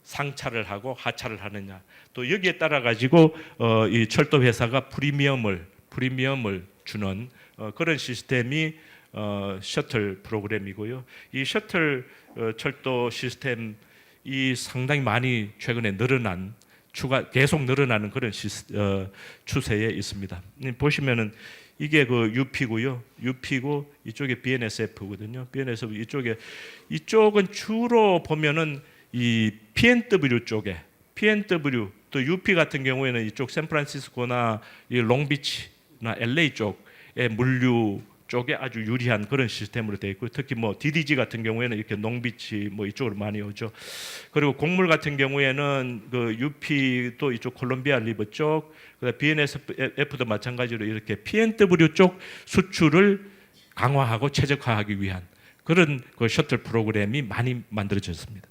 상차를 하고 하차를 하느냐. 또 여기에 따라 가지고 이 철도 회사가 프리미엄을 주는 그런 시스템이 셔틀 프로그램이고요. 이 셔틀 철도 시스템이 상당히 많이 최근에 계속 늘어나는 그런 추세에 있습니다. 보시면은 이게 그 UP고요. UP고 이쪽에 BNSF거든요. BNSF 이쪽은 주로 보면은 이 PNW 쪽에 PNW 또 UP 같은 경우에는 이쪽 샌프란시스코나 이 롱비치나 LA 쪽의 물류 쪽에 아주 유리한 그런 시스템으로 되어 있고, 특히 뭐 DDG 같은 경우에는 이렇게 롱비치 뭐 이쪽으로 많이 오죠. 그리고 곡물 같은 경우에는 그 UP도 이쪽 콜롬비아 리버 쪽, 그다음 BNSF도 마찬가지로 이렇게 PNW 쪽 수출을 강화하고 최적화하기 위한 그런 그 셔틀 프로그램이 많이 만들어졌습니다.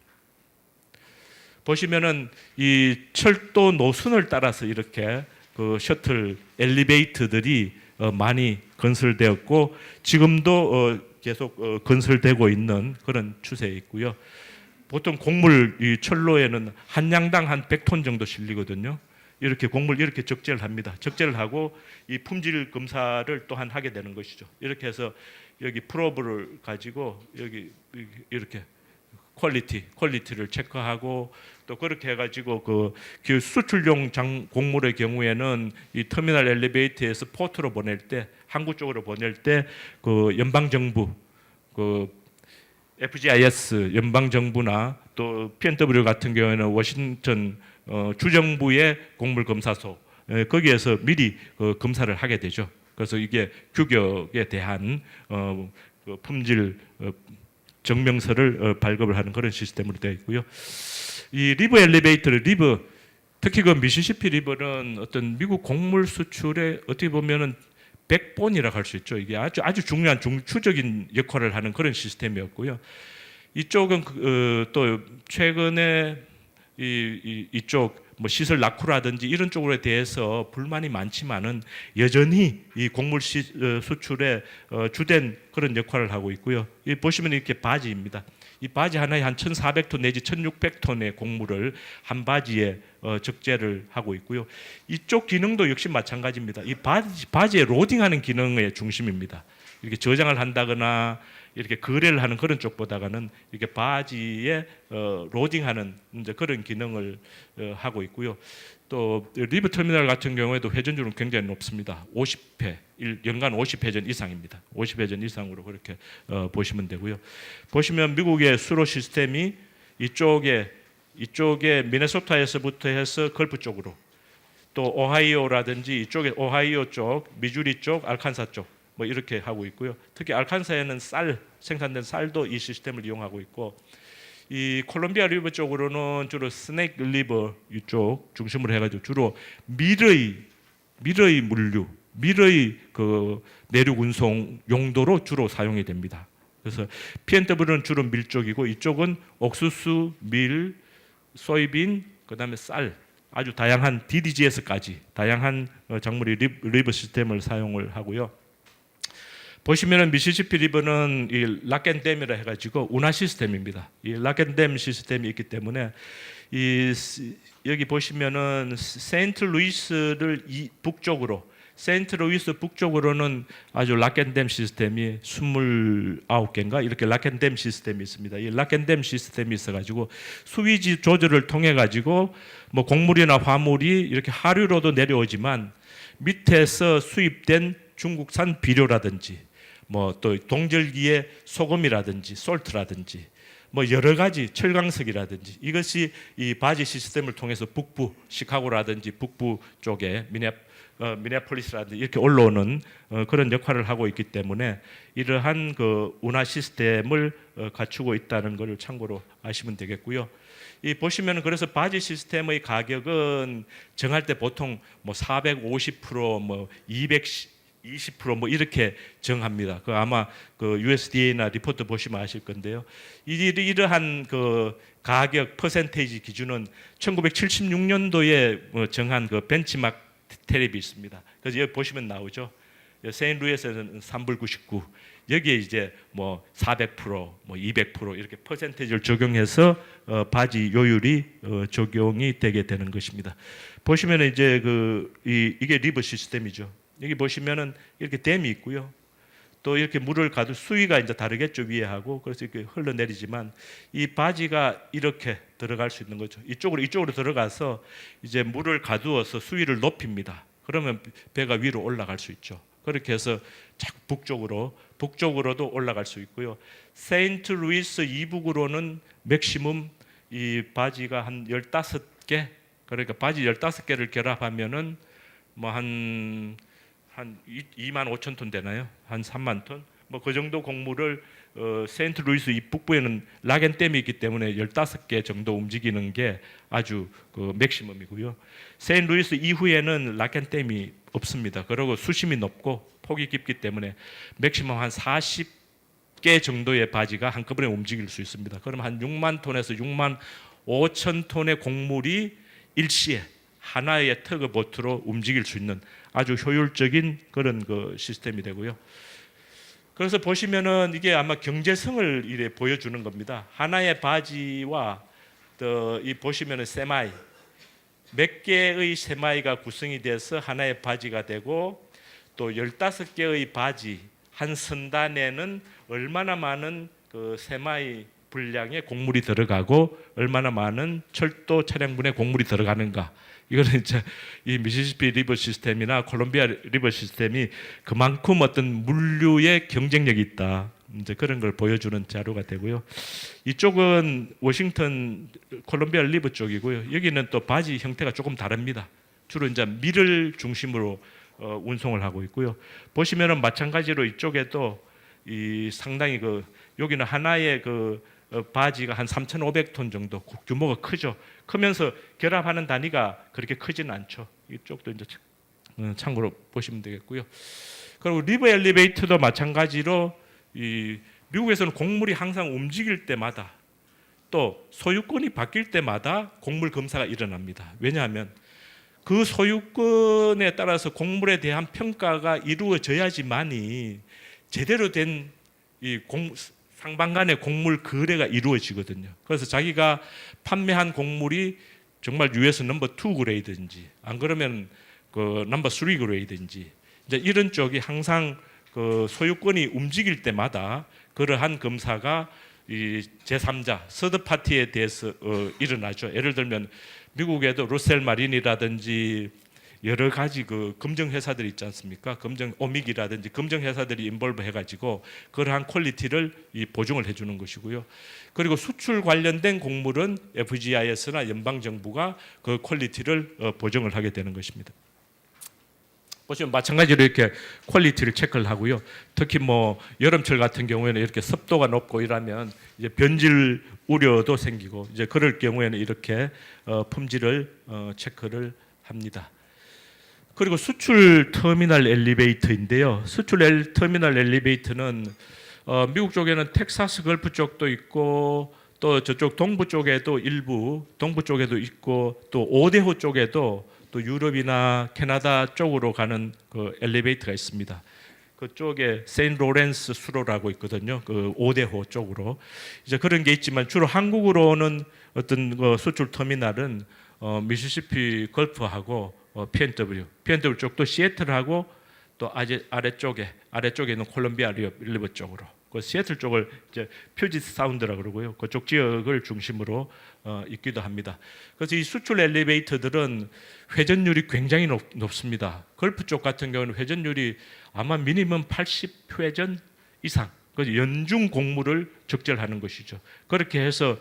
보시면은 이 철도 노선을 따라서 이렇게 그 셔틀 엘리베이터들이 많이 건설되었고 지금도 계속 건설되고 있는 그런 추세에 있고요. 보통 곡물 이 철로에는 한 양당 한 100톤 정도 실리거든요. 이렇게 곡물 이렇게 적재를 합니다. 적재를 하고 이 품질 검사를 또한 하게 되는 것이죠. 이렇게 해서 여기 프로브를 가지고 여기 이렇게 퀄리티를 체크하고 또 그렇게 해가지고 그 수출용 곡물의 경우에는 이 터미널 엘리베이터에서 포트로 보낼 때 항구 쪽으로 보낼 때 그 연방 정부 그 FGIS 연방 정부나 또 PNW 같은 경우에는 워싱턴 주정부의 곡물 검사소 거기에서 미리 검사를 하게 되죠. 그래서 이게 규격에 대한 그 품질 증명서를 발급을 하는 그런 시스템으로 되어 있고요. 이 리버 엘리베이터를 특히 그 미시시피 리버는 어떤 미국 곡물 수출에 어떻게 보면은 백본이라고 할 수 있죠. 이게 아주 중요한 중추적인 역할을 하는 그런 시스템이었고요. 이쪽은 또 최근에 이쪽 뭐 시설 낙후라든지 이런 쪽으로 대해서 불만이 많지만은 여전히 이 곡물 수출에 주된 그런 역할을 하고 있고요. 이 보시면 이렇게 바지입니다. 이 바지 하나에 한 1,400톤 내지 1,600톤의 곡물을 한 바지에 적재를 하고 있고요. 이쪽 기능도 역시 마찬가지입니다. 이 바지에 로딩하는 기능의 중심입니다. 이렇게 저장을 한다거나 이렇게 거래를 하는 그런 쪽보다는 이렇게 바지에 로딩하는 이제 그런 기능을 하고 있고요. 또 리버 터미널 같은 경우에도 회전율은 굉장히 높습니다. 50회, 연간 50회전 이상입니다. 50회전 이상으로 그렇게 보시면 되고요. 보시면 미국의 수로 시스템이 이쪽에 미네소타에서부터 해서 걸프 쪽으로 또 오하이오라든지 이쪽에 오하이오 쪽, 미주리 쪽, 알칸사 쪽 뭐 이렇게 하고 있고요. 특히 알칸사에는 생산된 쌀도 이 시스템을 이용하고 있고, 이 콜롬비아 리버 쪽으로는 주로 스네이크 리버 이쪽 중심으로 해가지고 주로 밀의 물류, 밀의 그 내륙 운송 용도로 주로 사용이 됩니다. 그래서 PNW는 주로 밀 쪽이고 이쪽은 옥수수, 밀, 소이빈, 그다음에 쌀, 아주 다양한 DDGS까지 다양한 작물이 리버 시스템을 사용을 하고요. 보시면은 미시시피 리버는 이 락앤댐이라 해가지고 운하 시스템입니다. 이 락앤댐 시스템이 있기 때문에 여기 보시면은 세인트루이스 북쪽으로는 아주 락앤댐 시스템이 29개인가 이렇게 락앤댐 시스템이 있습니다. 이 락앤댐 시스템이 있어가지고 수위지 조절을 통해 가지고 뭐 곡물이나 화물이 이렇게 하류로도 내려오지만 밑에서 수입된 중국산 비료라든지 뭐 또 동절기에 소금이라든지 솔트라든지 뭐 여러 가지 철강석이라든지 이것이 이 바지 시스템을 통해서 북부 시카고라든지 북부 쪽에 미네폴리스라든지 이렇게 올라오는 그런 역할을 하고 있기 때문에 이러한 그 운하 시스템을 갖추고 있다는 것을 참고로 아시면 되겠고요. 이 보시면 그래서 바지 시스템의 가격은 정할 때 보통 뭐 450% 뭐 220% 뭐 이렇게 정합니다. 그 아마 그 USDA나 리포트 보시면 아실 건데요. 이러한 그 가격 퍼센테이지 기준은 1976년도에 정한 그 벤치마크 테립이 있습니다. 그래서 여기 보시면 나오죠. 세인루이스에서는 3불 99, 여기에 이제 뭐 400%, 뭐 200% 이렇게 퍼센테이지를 적용해서 바지 요율이 적용이 되게 되는 것입니다. 보시면 이제 이게 리버 시스템이죠. 여기 보시면은 이렇게 댐이 있고요. 또 이렇게 물을 가도 수위가 이제 다르겠죠, 위에 하고. 그래서 이렇게 흘러내리지만 이 바지가 이렇게 들어갈 수 있는 거죠. 이쪽으로 들어가서 이제 물을 가두어서 수위를 높입니다. 그러면 배가 위로 올라갈 수 있죠. 그렇게 해서 자꾸 북쪽으로도 올라갈 수 있고요. 세인트 루이스 이북으로는 맥시멈 이 바지가 한 15개, 그러니까 바지 15개를 결합하면은 뭐 한 2만 5천 톤 되나요? 한 3만 톤? 뭐 그 정도 곡물을 세인트 루이스 이 북부에는 락앤댐이 있기 때문에 15개 정도 움직이는 게 아주 맥시멈이고요. 세인트 루이스 이후에는 락앤댐이 없습니다. 그리고 수심이 높고 폭이 깊기 때문에 맥시멈 한 40개 정도의 바지가 한꺼번에 움직일 수 있습니다. 그럼 한 6만 톤에서 6만 5천 톤의 곡물이 일시에 하나의 터그보트로 움직일 수 있는 아주 효율적인 그런 시스템이 되고요. 그래서 보시면은 이게 아마 경제성을 이래 보여주는 겁니다. 하나의 바지와 이 보시면은 세마이 몇 개의 세마이가 구성이 돼서 하나의 바지가 되고 또 15개의 바지 한 선단에는 얼마나 많은 세마이 분량의 곡물이 들어가고 얼마나 많은 철도 차량분의 곡물이 들어가는가. 이거는 이제 이 미시시피 리버 시스템이나 콜롬비아 리버 시스템이 그만큼 어떤 물류의 경쟁력이 있다. 이제 그런 걸 보여주는 자료가 되고요. 이쪽은 워싱턴 콜롬비아 리버 쪽이고요. 여기는 또 바지 형태가 조금 다릅니다. 주로 이제 밀을 중심으로 운송을 하고 있고요. 보시면은 마찬가지로 이쪽에도 상당히 여기는 하나의 바지가 한 3,500톤 정도 규모가 크죠. 크면서 결합하는 단위가 그렇게 크지는 않죠. 이쪽도 이제 참고로 보시면 되겠고요. 그리고 리버 엘리베이터도 마찬가지로 미국에서는 곡물이 항상 움직일 때마다 또 소유권이 바뀔 때마다 곡물 검사가 일어납니다. 왜냐하면 그 소유권에 따라서 곡물에 대한 평가가 이루어져야지만이 제대로 된 상방 간의 곡물 거래가 이루어지거든요. 그래서 자기가 판매한 곡물이 정말 US 넘버 2 그레이드인지 안 그러면 넘버 3 그레이드인지 이제 이런 쪽이 항상 소유권이 움직일 때마다 그러한 검사가 제3자 서드 파티에 대해서 일어나죠. 예를 들면 미국에도 루셀 마린이라든지 여러 가지 검정 회사들이 있지 않습니까? 검정 오믹이라든지 검정 회사들이 인볼브 해가지고 그러한 퀄리티를 보증을 해주는 것이고요. 그리고 수출 관련된 곡물은 FGIS나 연방 정부가 그 퀄리티를 보증을 하게 되는 것입니다. 보시면 마찬가지로 이렇게 퀄리티를 체크를 하고요. 특히 뭐 여름철 같은 경우에는 이렇게 습도가 높고 이러면 이제 변질 우려도 생기고 이제 그럴 경우에는 이렇게 품질을 체크를 합니다. 그리고 수출 터미널 엘리베이터인데요. 수출 터미널 엘리베이터는 미국 쪽에는 텍사스 걸프 쪽도 있고 또 저쪽 동부 쪽에도 일부 동부 쪽에도 있고 또 오데호 쪽에도 또 유럽이나 캐나다 쪽으로 가는 엘리베이터가 있습니다. 그쪽에 세인트 로렌스 수로라고 있거든요. 오데호 쪽으로 이제 그런 게 있지만 주로 한국으로는 어떤 수출 터미널은 미시시피 걸프하고 P&W 쪽도 시애틀하고 또 아래쪽에 있는 콜롬비아 리버 쪽으로 그 시애틀 쪽을 이제 퓨짓 사운드라고 그러고요. 그쪽 지역을 중심으로 있기도 합니다. 그래서 이 수출 엘리베이터들은 회전율이 굉장히 높습니다. 걸프 쪽 같은 경우는 회전율이 아마 미니멈 80회전 이상. 그래서 연중 곡물을 적절하는 것이죠. 그렇게 해서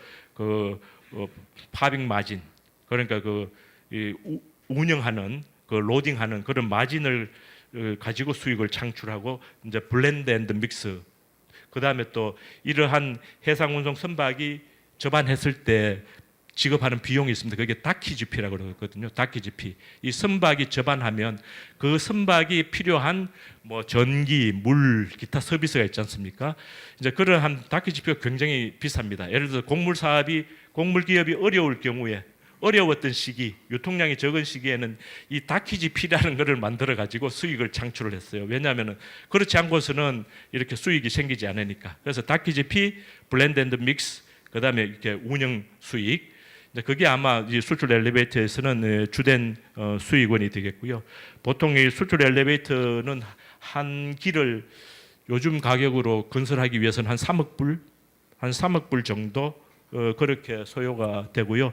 파빙 마진 그러니까 운영하는 로딩하는 그런 마진을 가지고 수익을 창출하고 이제 블렌드 앤드 믹스 그다음에 또 이러한 해상 운송 선박이 접안했을 때 지급하는 비용이 있습니다. 그게 다키지피라고 그러거든요. 다키지피. 이 선박이 접안하면 그 선박이 필요한 뭐 전기, 물, 기타 서비스가 있지 않습니까? 이제 그러한 다키지피가 굉장히 비쌉니다. 예를 들어 곡물 기업이 어려울 경우에 어려웠던 시기, 유통량이 적은 시기에는 이 다키지피라는 것을 만들어 가지고 수익을 창출을 했어요. 왜냐하면 그렇지 않고서는 이렇게 수익이 생기지 않으니까. 그래서 다키지피, 블렌드 앤드 믹스, 그다음에 이렇게 운영 수익. 그게 아마 이 수출 엘리베이터에서는 주된 수익원이 되겠고요. 보통 이 수출 엘리베이터는 한 길을 요즘 가격으로 건설하기 위해서는 한 3억 불 정도 그렇게 소요가 되고요.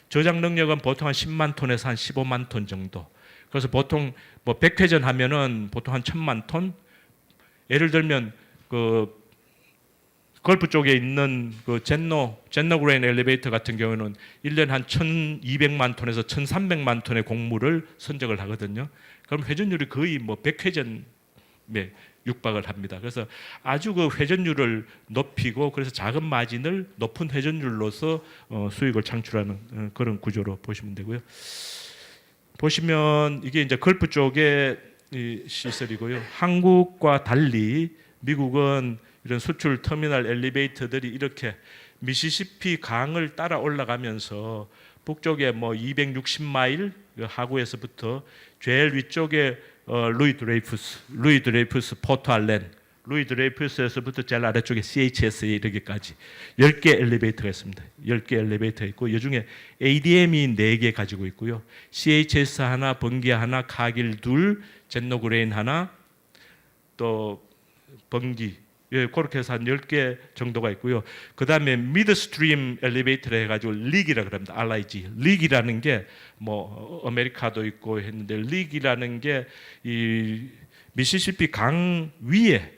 저장 능력은 보통 한 10만 톤에서 한 15만 톤 정도. 그래서 보통 뭐 100회전 하면은 보통 한 1000만 톤. 예를 들면 그 걸프 쪽에 있는 그 젠노 그레인 엘리베이터 같은 경우는 1년에 한 1200만 톤에서 1300만 톤의 곡물을 선적을 하거든요. 그럼 회전율이 거의 뭐 100회전에 육박을 합니다. 그래서 아주 그 회전율을 높이고 그래서 작은 마진을 높은 회전율로서 수익을 창출하는 그런 구조로 보시면 되고요. 보시면 이게 이제 걸프 쪽의 이 시설이고요. 한국과 달리 미국은 이런 수출 터미널 엘리베이터들이 이렇게 미시시피 강을 따라 올라가면서 북쪽에 뭐 260마일 하구에서부터 제일 위쪽에 루이 드레이푸스 포트 알렌, 루이 드레이푸스에서부터 제일 아래쪽에 CHS에 이르기까지 10개 엘리베이터가 있습니다. 10개 엘리베이터 있고 이 중에 ADM이 4개 가지고 있고요. CHS 하나, 번기 하나, 카길 둘, 젠노그레인 하나, 또 번기 그렇게 해서 한 10개 정도가 있고요. 그 다음에 미드스트림 엘리베이터를 해가지고 릭이라고 합니다. RIG. 릭이라는 게 뭐 아메리카도 있고 했는데 릭이라는 게 이 미시시피 강 위에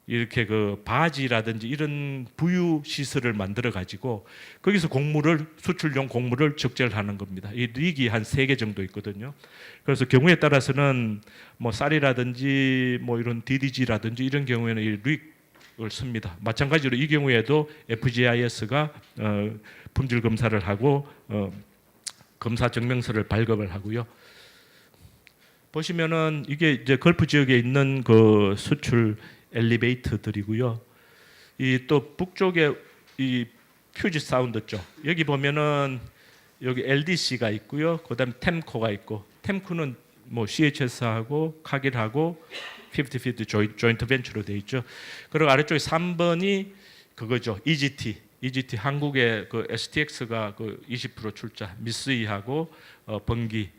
이렇게 그 바지라든지 이런 부유 시설을 만들어 가지고 거기서 수출용 곡물을 적재하는 겁니다. 이 릭이 한 3개 정도 있거든요. 그래서 경우에 따라서는 뭐 쌀이라든지 뭐 이런 DDG라든지 이런 경우에는 이 릭을 씁니다. 마찬가지로 이 경우에도 FGIS가 품질 검사를 하고 검사 증명서를 발급을 하고요. 보시면은 이게 이제 걸프 지역에 있는 그 수출 엘리베이터들이고요. 이 또 북쪽에 이 퓨지 사운드 쪽 여기 보면은 여기 LDC가 있고요. 그다음 템코가 있고 템코는 뭐 CHS하고 카길하고 50-50 조인트 벤처로 돼 있죠. 그리고 아래쪽에 3번이 그거죠. EGT 한국의 그 STX가 그 20% 출자, 미쓰이하고 번기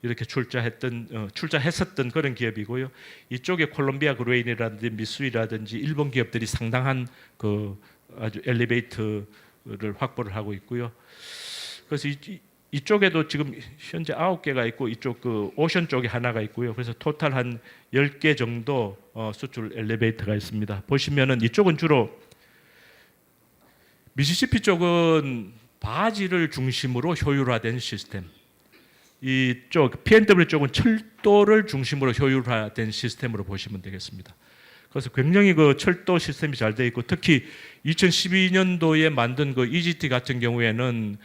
이렇게 출자했었던 그런 기업이고요. 이쪽에 콜롬비아 그레인이라든지 미쓰이라든지 일본 기업들이 상당한 그 아주 엘리베이터를 확보를 하고 있고요. 그래서 이쪽에도 지금 현재 9개가 있고 이쪽 그 오션 쪽에 하나가 있고요. 그래서 토탈 한 10개 정도 수출 엘리베이터가 있습니다. 보시면은 이쪽은 주로 미시시피 쪽은 바지를 중심으로 효율화된 시스템. 이쪽 P&W 쪽은 철도를 중심으로 효율화된 시스템으로 보시면 되겠습니다. 그래서 굉장히 그 철도 시스템이 잘 되어 있고 특히 2012년도에 만든 그 EGT 같은 경우에는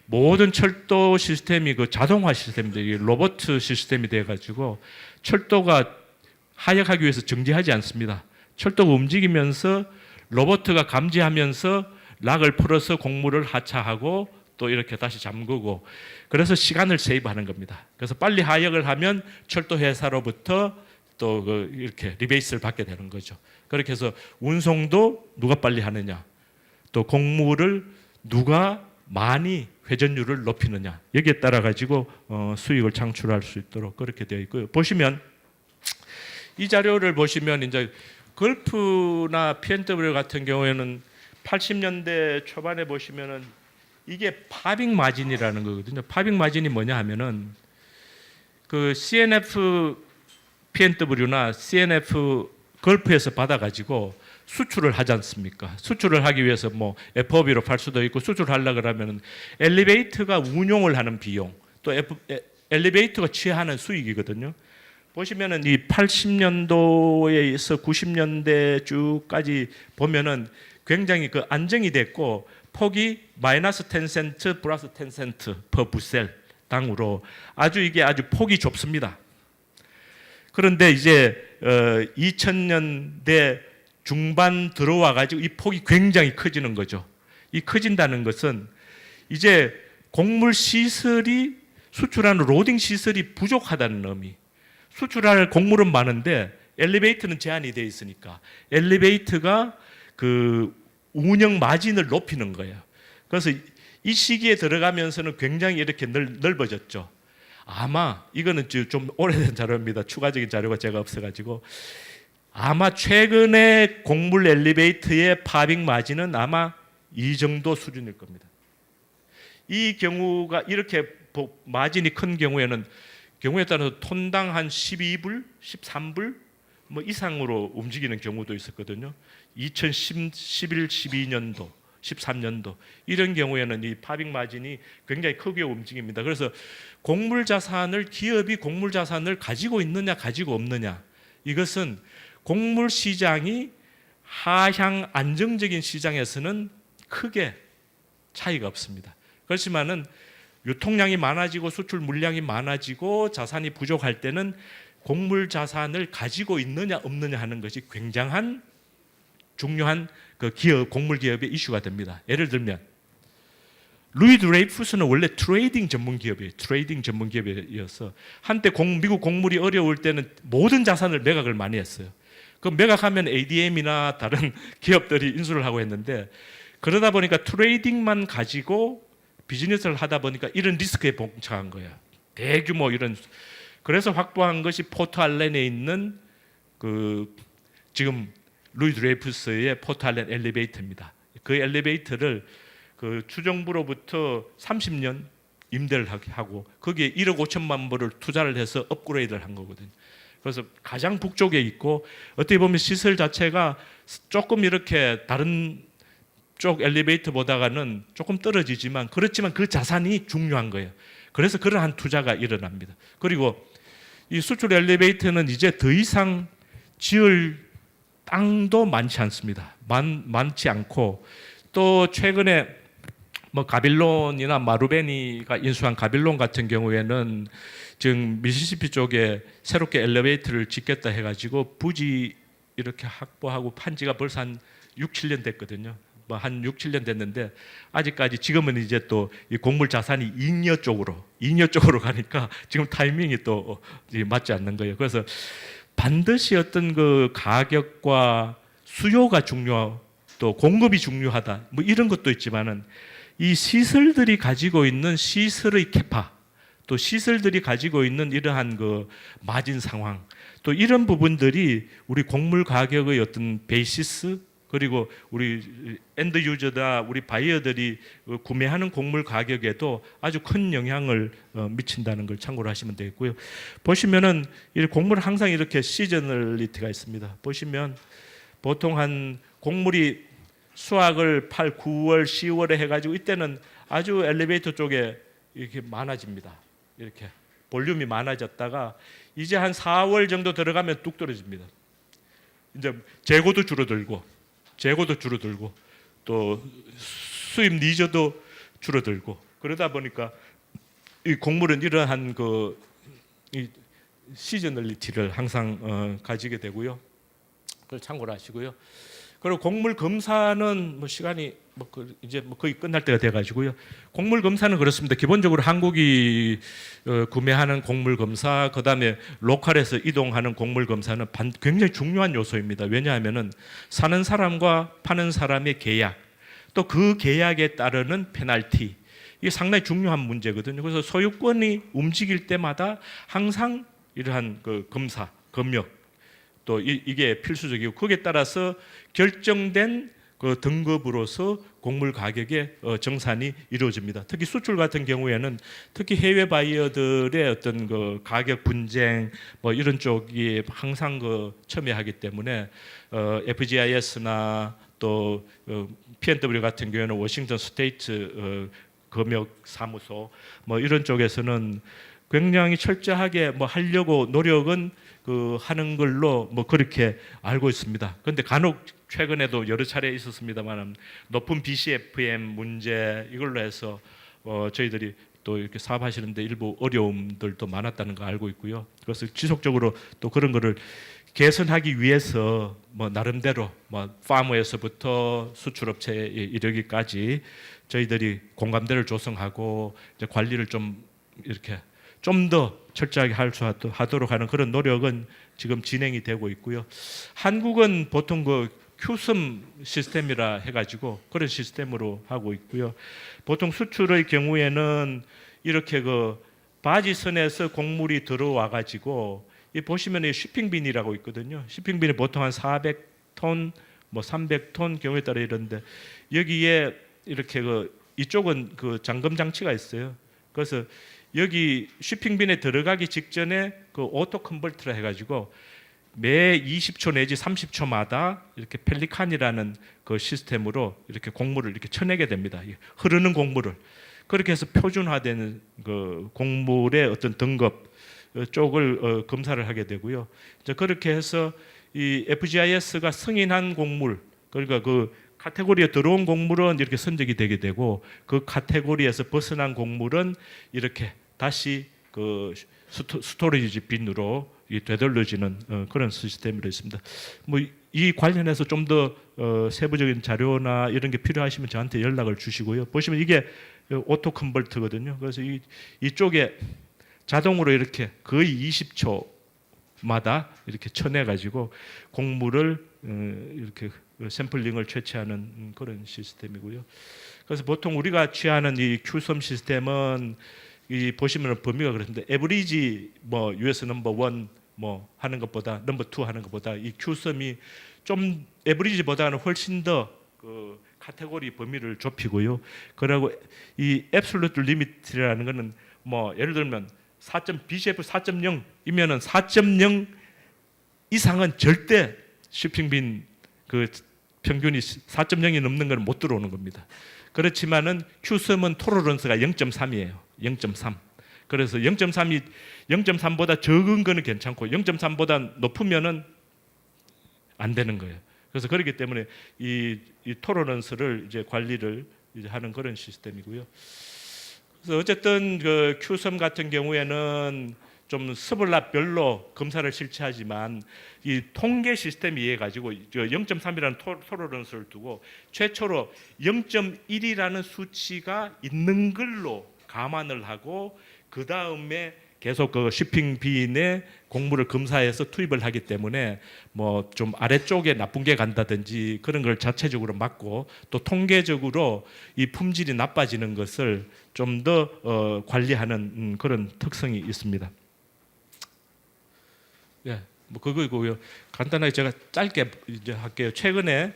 모든 철도 시스템이 그 자동화 시스템들이 로봇 시스템이 되어 가지고 철도가 하역하기 위해서 정지하지 않습니다. 철도가 움직이면서 로봇가 감지하면서 락을 풀어서 곡물을 하차하고 또 이렇게 다시 잠그고 그래서 시간을 세이브하는 겁니다. 그래서 빨리 하역을 하면 철도 회사로부터 또 그 이렇게 리베이스를 받게 되는 거죠. 그렇게 해서 운송도 누가 빨리 하느냐, 또 곡물을 누가 많이 회전율을 높이느냐 여기에 따라 가지고 수익을 창출할 수 있도록 그렇게 되어 있고요. 보시면 이 자료를 보시면 이제 걸프나 P&W 같은 경우에는 80년대 초반에 보시면은 이게 파빙 마진이라는 거거든요. 파빙 마진이 뭐냐 하면은 그 CNF P&W나 CNF 걸프에서 받아가지고 수출을 하지 않습니까? 수출을 하기 위해서 뭐 FOB로 팔 수도 있고 수출하려고 그러면 엘리베이터가 운용을 하는 비용 또 엘리베이터가 취하는 수익이거든요. 보시면은 이 80년도에서 90년대 쭉까지 보면은 굉장히 그 안정이 됐고 폭이 마이너스 10센트 플러스 10센트 per 부셀 당으로 이게 아주 폭이 좁습니다. 그런데 이제 2000년대 중반 들어와 가지고 이 폭이 굉장히 커지는 거죠. 이 커진다는 것은 이제 곡물 시설이 수출하는 로딩 시설이 부족하다는 의미. 수출할 곡물은 많은데 엘리베이터는 제한이 되어 있으니까 엘리베이터가 그 운영 마진을 높이는 거예요. 그래서 이 시기에 들어가면서는 굉장히 이렇게 넓어졌죠. 아마 이거는 좀 오래된 자료입니다. 추가적인 자료가 제가 없어가지고 아마 최근에 곡물 엘리베이터의 파빙 마진은 아마 이 정도 수준일 겁니다. 이 경우가 이렇게 마진이 큰 경우에는 경우에 따라서 톤당 한 12불, 13불 뭐 이상으로 움직이는 경우도 있었거든요. 2011, 12년도, 13년도 이런 경우에는 이 파빙 마진이 굉장히 크게 움직입니다. 그래서 곡물 자산을 기업이 곡물 자산을 가지고 있느냐 가지고 없느냐 이것은 곡물 시장이 하향 안정적인 시장에서는 크게 차이가 없습니다. 그렇지만은 유통량이 많아지고 수출 물량이 많아지고 자산이 부족할 때는 곡물 자산을 가지고 있느냐 없느냐 하는 것이 굉장한 중요한 그 기업, 곡물 기업의 이슈가 됩니다. 예를 들면 루이 드레이푸스는 원래 트레이딩 전문 기업이에요. 트레이딩 전문 기업이어서 한때 미국 곡물이 어려울 때는 모든 자산을 매각을 많이 했어요. 그 매각하면 ADM이나 다른 기업들이 인수를 하고 했는데 그러다 보니까 트레이딩만 가지고 비즈니스를 하다 보니까 이런 리스크에 봉착한 거예요. 대규모 이런. 그래서 확보한 것이 포트알렌에 있는 그 지금 루이 드레이푸스의 포트알렌 엘리베이터입니다. 그 엘리베이터를 그 주정부로부터 30년 임대를 하고 거기에 1억 5천만 불을 투자를 해서 업그레이드를 한 거거든요. 그래서 가장 북쪽에 있고 어떻게 보면 시설 자체가 조금 이렇게 다른 쪽 엘리베이터보다는 조금 떨어지지만 그렇지만 그 자산이 중요한 거예요. 그래서 그러한 투자가 일어납니다. 그리고 이 수출 엘리베이터는 이제 더 이상 지을 땅도 많지 않습니다. 많지 않고 또 최근에 뭐 가빌론이나 마루베니가 인수한 가빌론 같은 경우에는 지금 미시시피 쪽에 새롭게 엘리베이터를 짓겠다 해가지고 부지 이렇게 확보하고 판 지가 벌써 한 6, 7년 됐거든요. 뭐 한 6, 7년 됐는데 아직까지 지금은 이제 또 이 곡물 자산이 잉여 쪽으로 가니까 지금 타이밍이 또 맞지 않는 거예요. 그래서 반드시 어떤 그 가격과 수요가 또 공급이 중요하다. 뭐 이런 것도 있지만은 이 시설들이 가지고 있는 시설의 캐파 또 시설들이 가지고 있는 이러한 그 마진 상황 또 이런 부분들이 우리 곡물 가격의 어떤 베이시스 그리고 우리 엔드 유저다 우리 바이어들이 구매하는 곡물 가격에도 아주 큰 영향을 미친다는 걸 참고로 하시면 되겠고요. 보시면은 이 곡물은 항상 이렇게 시저널리티가 있습니다. 보시면 보통 한 곡물이 수확을 8, 9월, 10월에 해가지고 이때는 아주 엘리베이터 쪽에 이렇게 많아집니다. 이렇게 볼륨이 많아졌다가 이제 한 4월 정도 들어가면 뚝 떨어집니다. 이제 재고도 줄어들고 또 수입 니저도 줄어들고 그러다 보니까 이 곡물은 이러한 그 이 시저널리티를 항상 가지게 되고요. 그걸 참고로 하시고요. 그리고 곡물 검사는 뭐 시간이 이제 거의 끝날 때가 돼가지고요. 곡물 검사는 그렇습니다. 기본적으로 한국이 구매하는 곡물 검사, 그다음에 로컬에서 이동하는 곡물 검사는 굉장히 중요한 요소입니다. 왜냐하면은 사는 사람과 파는 사람의 계약, 또 그 계약에 따르는 페널티, 이게 상당히 중요한 문제거든요. 그래서 소유권이 움직일 때마다 항상 이러한 그 검사, 검역 또 이게 필수적이고 거기에 따라서 결정된 그 등급으로서 곡물 가격의 정산이 이루어집니다. 특히 수출 같은 경우에는 특히 해외 바이어들의 어떤 그 가격 분쟁 뭐 이런 쪽이 항상 그 첨예하기 때문에 FGIS나 또 P&W 같은 경우에는 워싱턴 스테이트 검역 사무소 뭐 이런 쪽에서는 굉장히 철저하게 뭐 하려고 노력은 하는 걸로 뭐 그렇게 알고 있습니다. 그런데 간혹 최근에도 여러 차례 있었습니다만 높은 BCFM 문제 이걸로 해서 저희들이 또 이렇게 사업하시는데 일부 어려움들도 많았다는 거 알고 있고요. 그래서 지속적으로 또 그런 거를 개선하기 위해서 뭐 나름대로 뭐 파머에서부터 수출업체에 이르기까지 저희들이 공감대를 조성하고 이제 관리를 좀 이렇게 좀 더 철저하게 하도록 하는 그런 노력은 지금 진행이 되고 있고요. 한국은 보통 그 큐섬 시스템이라 해가지고 그런 시스템으로 하고 있고요. 보통 수출의 경우에는 이렇게 그 바지선에서 곡물이 들어와 가지고 이 보시면 이 shipping빈이라고 있거든요. shipping빈이 보통 한 400톤, 뭐 300톤 경우에 따라 이런데 여기에 이렇게 그 이쪽은 그 잠금 장치가 있어요. 그래서 여기 shipping빈에 들어가기 직전에 그 오토 컨버터를 해가지고 매 20초 내지 30초마다 이렇게 펠리칸이라는 그 시스템으로 이렇게 곡물을 이렇게 쳐내게 됩니다. 흐르는 곡물을 그렇게 해서 표준화되는 그 곡물의 어떤 등급 쪽을 검사를 하게 되고요. 이제 그렇게 해서 이 FGIS가 승인한 곡물, 그러니까 그 카테고리에 들어온 곡물은 이렇게 선적이 되게 되고 그 카테고리에서 벗어난 곡물은 이렇게 다시 그 스토리지 빈으로 되돌려지는 그런 시스템으로 있습니다. 뭐 이 관련해서 좀 더 세부적인 자료나 이런 게 필요하시면 저한테 연락을 주시고요. 보시면 이게 오토 컨버터거든요. 그래서 이쪽에 자동으로 이렇게 거의 20초마다 이렇게 쳐내 가지고 곡물을 이렇게 샘플링을 채취하는 그런 시스템이고요. 그래서 보통 우리가 취하는 이 큐섬 시스템은 이 보시면 범위가 그렇습니다. 에버리지 뭐 US 넘버 1 뭐 하는 것보다 넘버 2 하는 것보다 이 큐섬이 좀 에버리지보다는 훨씬 더 그 카테고리 범위를 좁히고요. 그리고 이 앱솔루트 리미트라는 거는 뭐 예를 들면 BCF 4.0이면은 4.0 이상은 절대 shipping빈 그 평균이 4.0이 넘는 건 못 들어오는 겁니다. 그렇지만은 큐섬은 토러런스가 0.3이에요. 0.3. 그래서 0.3보다 적은 거는 괜찮고 0.3보다 높으면은 안 되는 거예요. 그래서 그렇기 때문에 이 토러런스를 이제 관리를 이제 하는 그런 시스템이고요. 그래서 어쨌든 그 큐섬 같은 경우에는 좀 스블랍별로 검사를 실시하지만 이 통계 시스템 이해 가지고 0.3이라는 토러런스를 두고 최초로 0.1이라는 수치가 있는 걸로 감안을 하고 그 다음에 계속 그 shipping빈에 곡물을 검사해서 투입을 하기 때문에 뭐 좀 아래쪽에 나쁜 게 간다든지 그런 걸 자체적으로 막고 또 통계적으로 이 품질이 나빠지는 것을 좀 더 관리하는 그런 특성이 있습니다. 예, 뭐 그거이고요. 간단하게 제가 짧게 이제 할게요. 최근에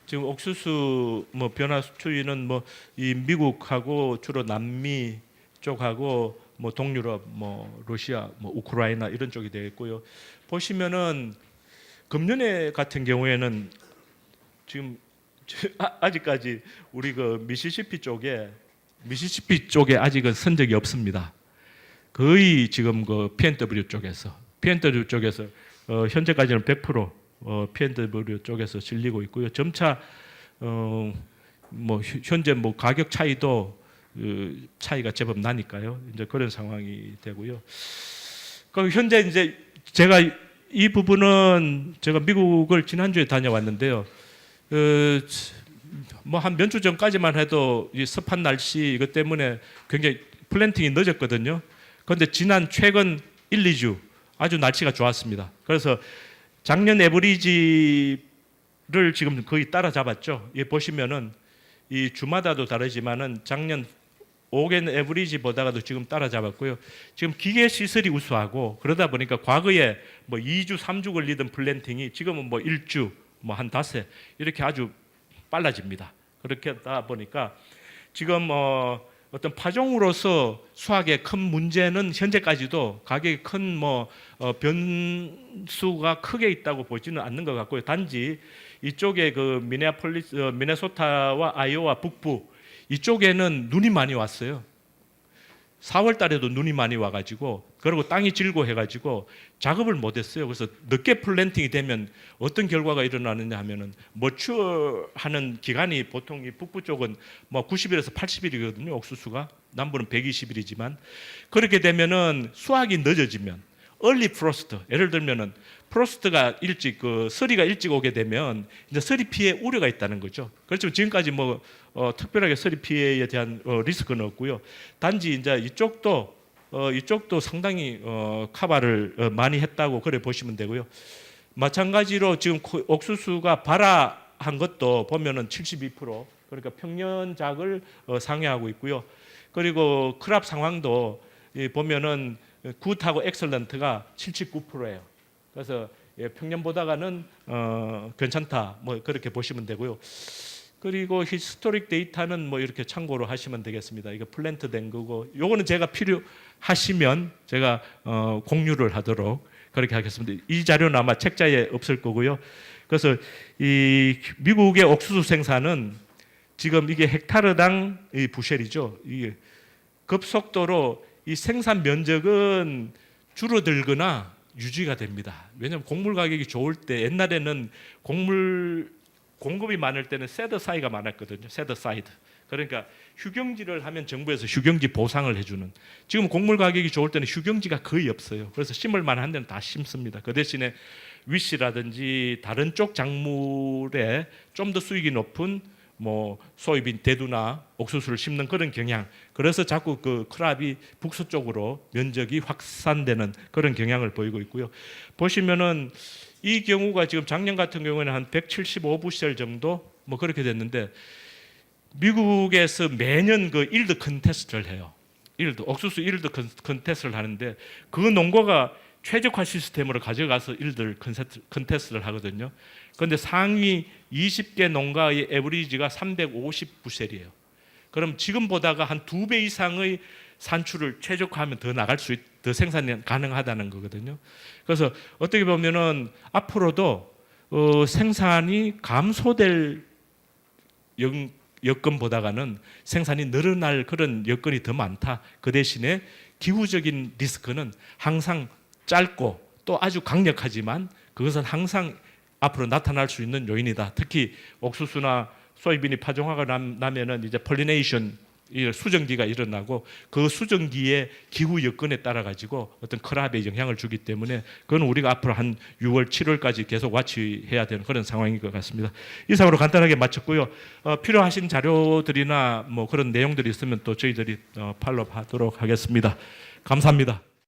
지금 옥수수 뭐 변화 추이는 뭐 이 미국하고 주로 남미 쪽하고 뭐 동유럽, 뭐 러시아, 뭐 우크라이나 이런 쪽이 되겠고요. 보시면은 금년에 같은 경우에는 지금 아직까지 우리 그 미시시피 쪽에 아직은 선적이 없습니다. 거의 지금 그 P&W 쪽에서 현재까지는 100% P&W 쪽에서 실리고 있고요. 점차 뭐 현재 뭐 가격 차이도 차이가 제법 나니까요. 이제 그런 상황이 되고요. 그 현재 이제 제가 이 부분은 제가 미국을 지난주에 다녀왔는데요. 뭐 한 몇 주 전까지만 해도 이 습한 날씨 이것 때문에 굉장히 플랜팅이 늦었거든요. 그런데 최근 1, 2주 아주 날씨가 좋았습니다. 그래서 작년 에버리지를 지금 거의 따라잡았죠. 이 보시면은 이 주마다도 다르지만은 작년 오겐 에버리지보다도 지금 따라잡았고요. 지금 기계 시설이 우수하고 그러다 보니까 과거에 뭐 2주, 3주 걸리던 플랜팅이 지금은 뭐 1주, 뭐 한 닷새 이렇게 아주 빨라집니다. 그렇게 하다 보니까 지금 어떤 파종으로서 수확에 큰 문제는 현재까지도 가격이 큰 뭐 변수가 크게 있다고 보지는 않는 것 같고요. 단지 이쪽에 그 미네소타와 아이오와 북부 이쪽에는 눈이 많이 왔어요. 4월 달에도 눈이 많이 와가지고 그리고 땅이 질고 해가지고 작업을 못했어요. 그래서 늦게 플랜팅이 되면 어떤 결과가 일어나느냐 하면은 머추어하는 기간이 보통 이 북부 쪽은 뭐 90일에서 80일이거든요. 옥수수가 남부는 120일이지만 그렇게 되면은 수확이 늦어지면 early frost, 예를 들면은 프로스트가 일찍 서리가 일찍 오게 되면 이제 서리 피해 우려가 있다는 거죠. 그렇지만 지금까지 뭐 특별하게 서리 피해에 대한 리스크는 없고요. 단지 이제 이쪽도 상당히 카바를 많이 했다고 그래 보시면 되고요. 마찬가지로 지금 옥수수가 발화한 것도 보면은 72% 그러니까 평년작을 상회하고 있고요. 그리고 크랍 상황도 보면은 굿하고 엑설런트가 79%예요. 그래서 평년보다가는 괜찮다. 뭐 그렇게 보시면 되고요. 그리고 히스토릭 데이터는 뭐 이렇게 참고로 하시면 되겠습니다. 이거 플랜트 된 거고, 요거는 제가 필요하시면 제가 공유를 하도록 그렇게 하겠습니다. 이 자료는 아마 책자에 없을 거고요. 그래서 이 미국의 옥수수 생산은 지금 이게 헥타르당 이 부쉘이죠. 이게 급속도로 이 생산 면적은 줄어들거나 유지가 됩니다. 왜냐하면 곡물 가격이 좋을 때 옛날에는 곡물 공급이 많을 때는 세드사이가 많았거든요. 세드사이드. 그러니까 휴경지를 하면 정부에서 휴경지 보상을 해주는. 지금 곡물 가격이 좋을 때는 휴경지가 거의 없어요. 그래서 심을 만한 데는 다 심습니다. 그 대신에 위시라든지 다른 쪽 작물에 좀 더 수익이 높은 뭐 소이빈, 대두나 옥수수를 심는 그런 경향. 그래서 자꾸 그 크랍이 북서쪽으로 면적이 확산되는 그런 경향을 보이고 있고요. 보시면은 이 경우가 지금 작년 같은 경우에는 한 175부셀 정도 뭐 그렇게 됐는데 미국에서 매년 그 일드 컨테스트를 해요. 옥수수 일드 컨테스트를 하는데 그 농가가 최적화 시스템으로 가져가서 일들 컨테스트를 하거든요. 그런데 상위 20개 농가의 에버리지가 350부셀이에요. 그럼 지금보다가 한 2배 이상의 산출을 최적화하면 더 생산이 가능하다는 거거든요. 그래서 어떻게 보면은 앞으로도 생산이 감소될 여건보다는 생산이 늘어날 그런 여건이 더 많다. 그 대신에 기후적인 리스크는 항상 짧고 또 아주 강력하지만 그것은 항상 앞으로 나타날 수 있는 요인이다. 특히 옥수수나 소이빈이 파종화가 나면은 이제 폴리네이션 수정기가 일어나고 그 수정기의 기후 여건에 따라 가지고 어떤 크랍에 영향을 주기 때문에 그건 우리가 앞으로 한 6월, 7월까지 계속 와치해야 되는 그런 상황인 것 같습니다. 이상으로 간단하게 마쳤고요. 필요하신 자료들이나 뭐 그런 내용들이 있으면 또 저희들이 팔로우하도록 하겠습니다. 감사합니다.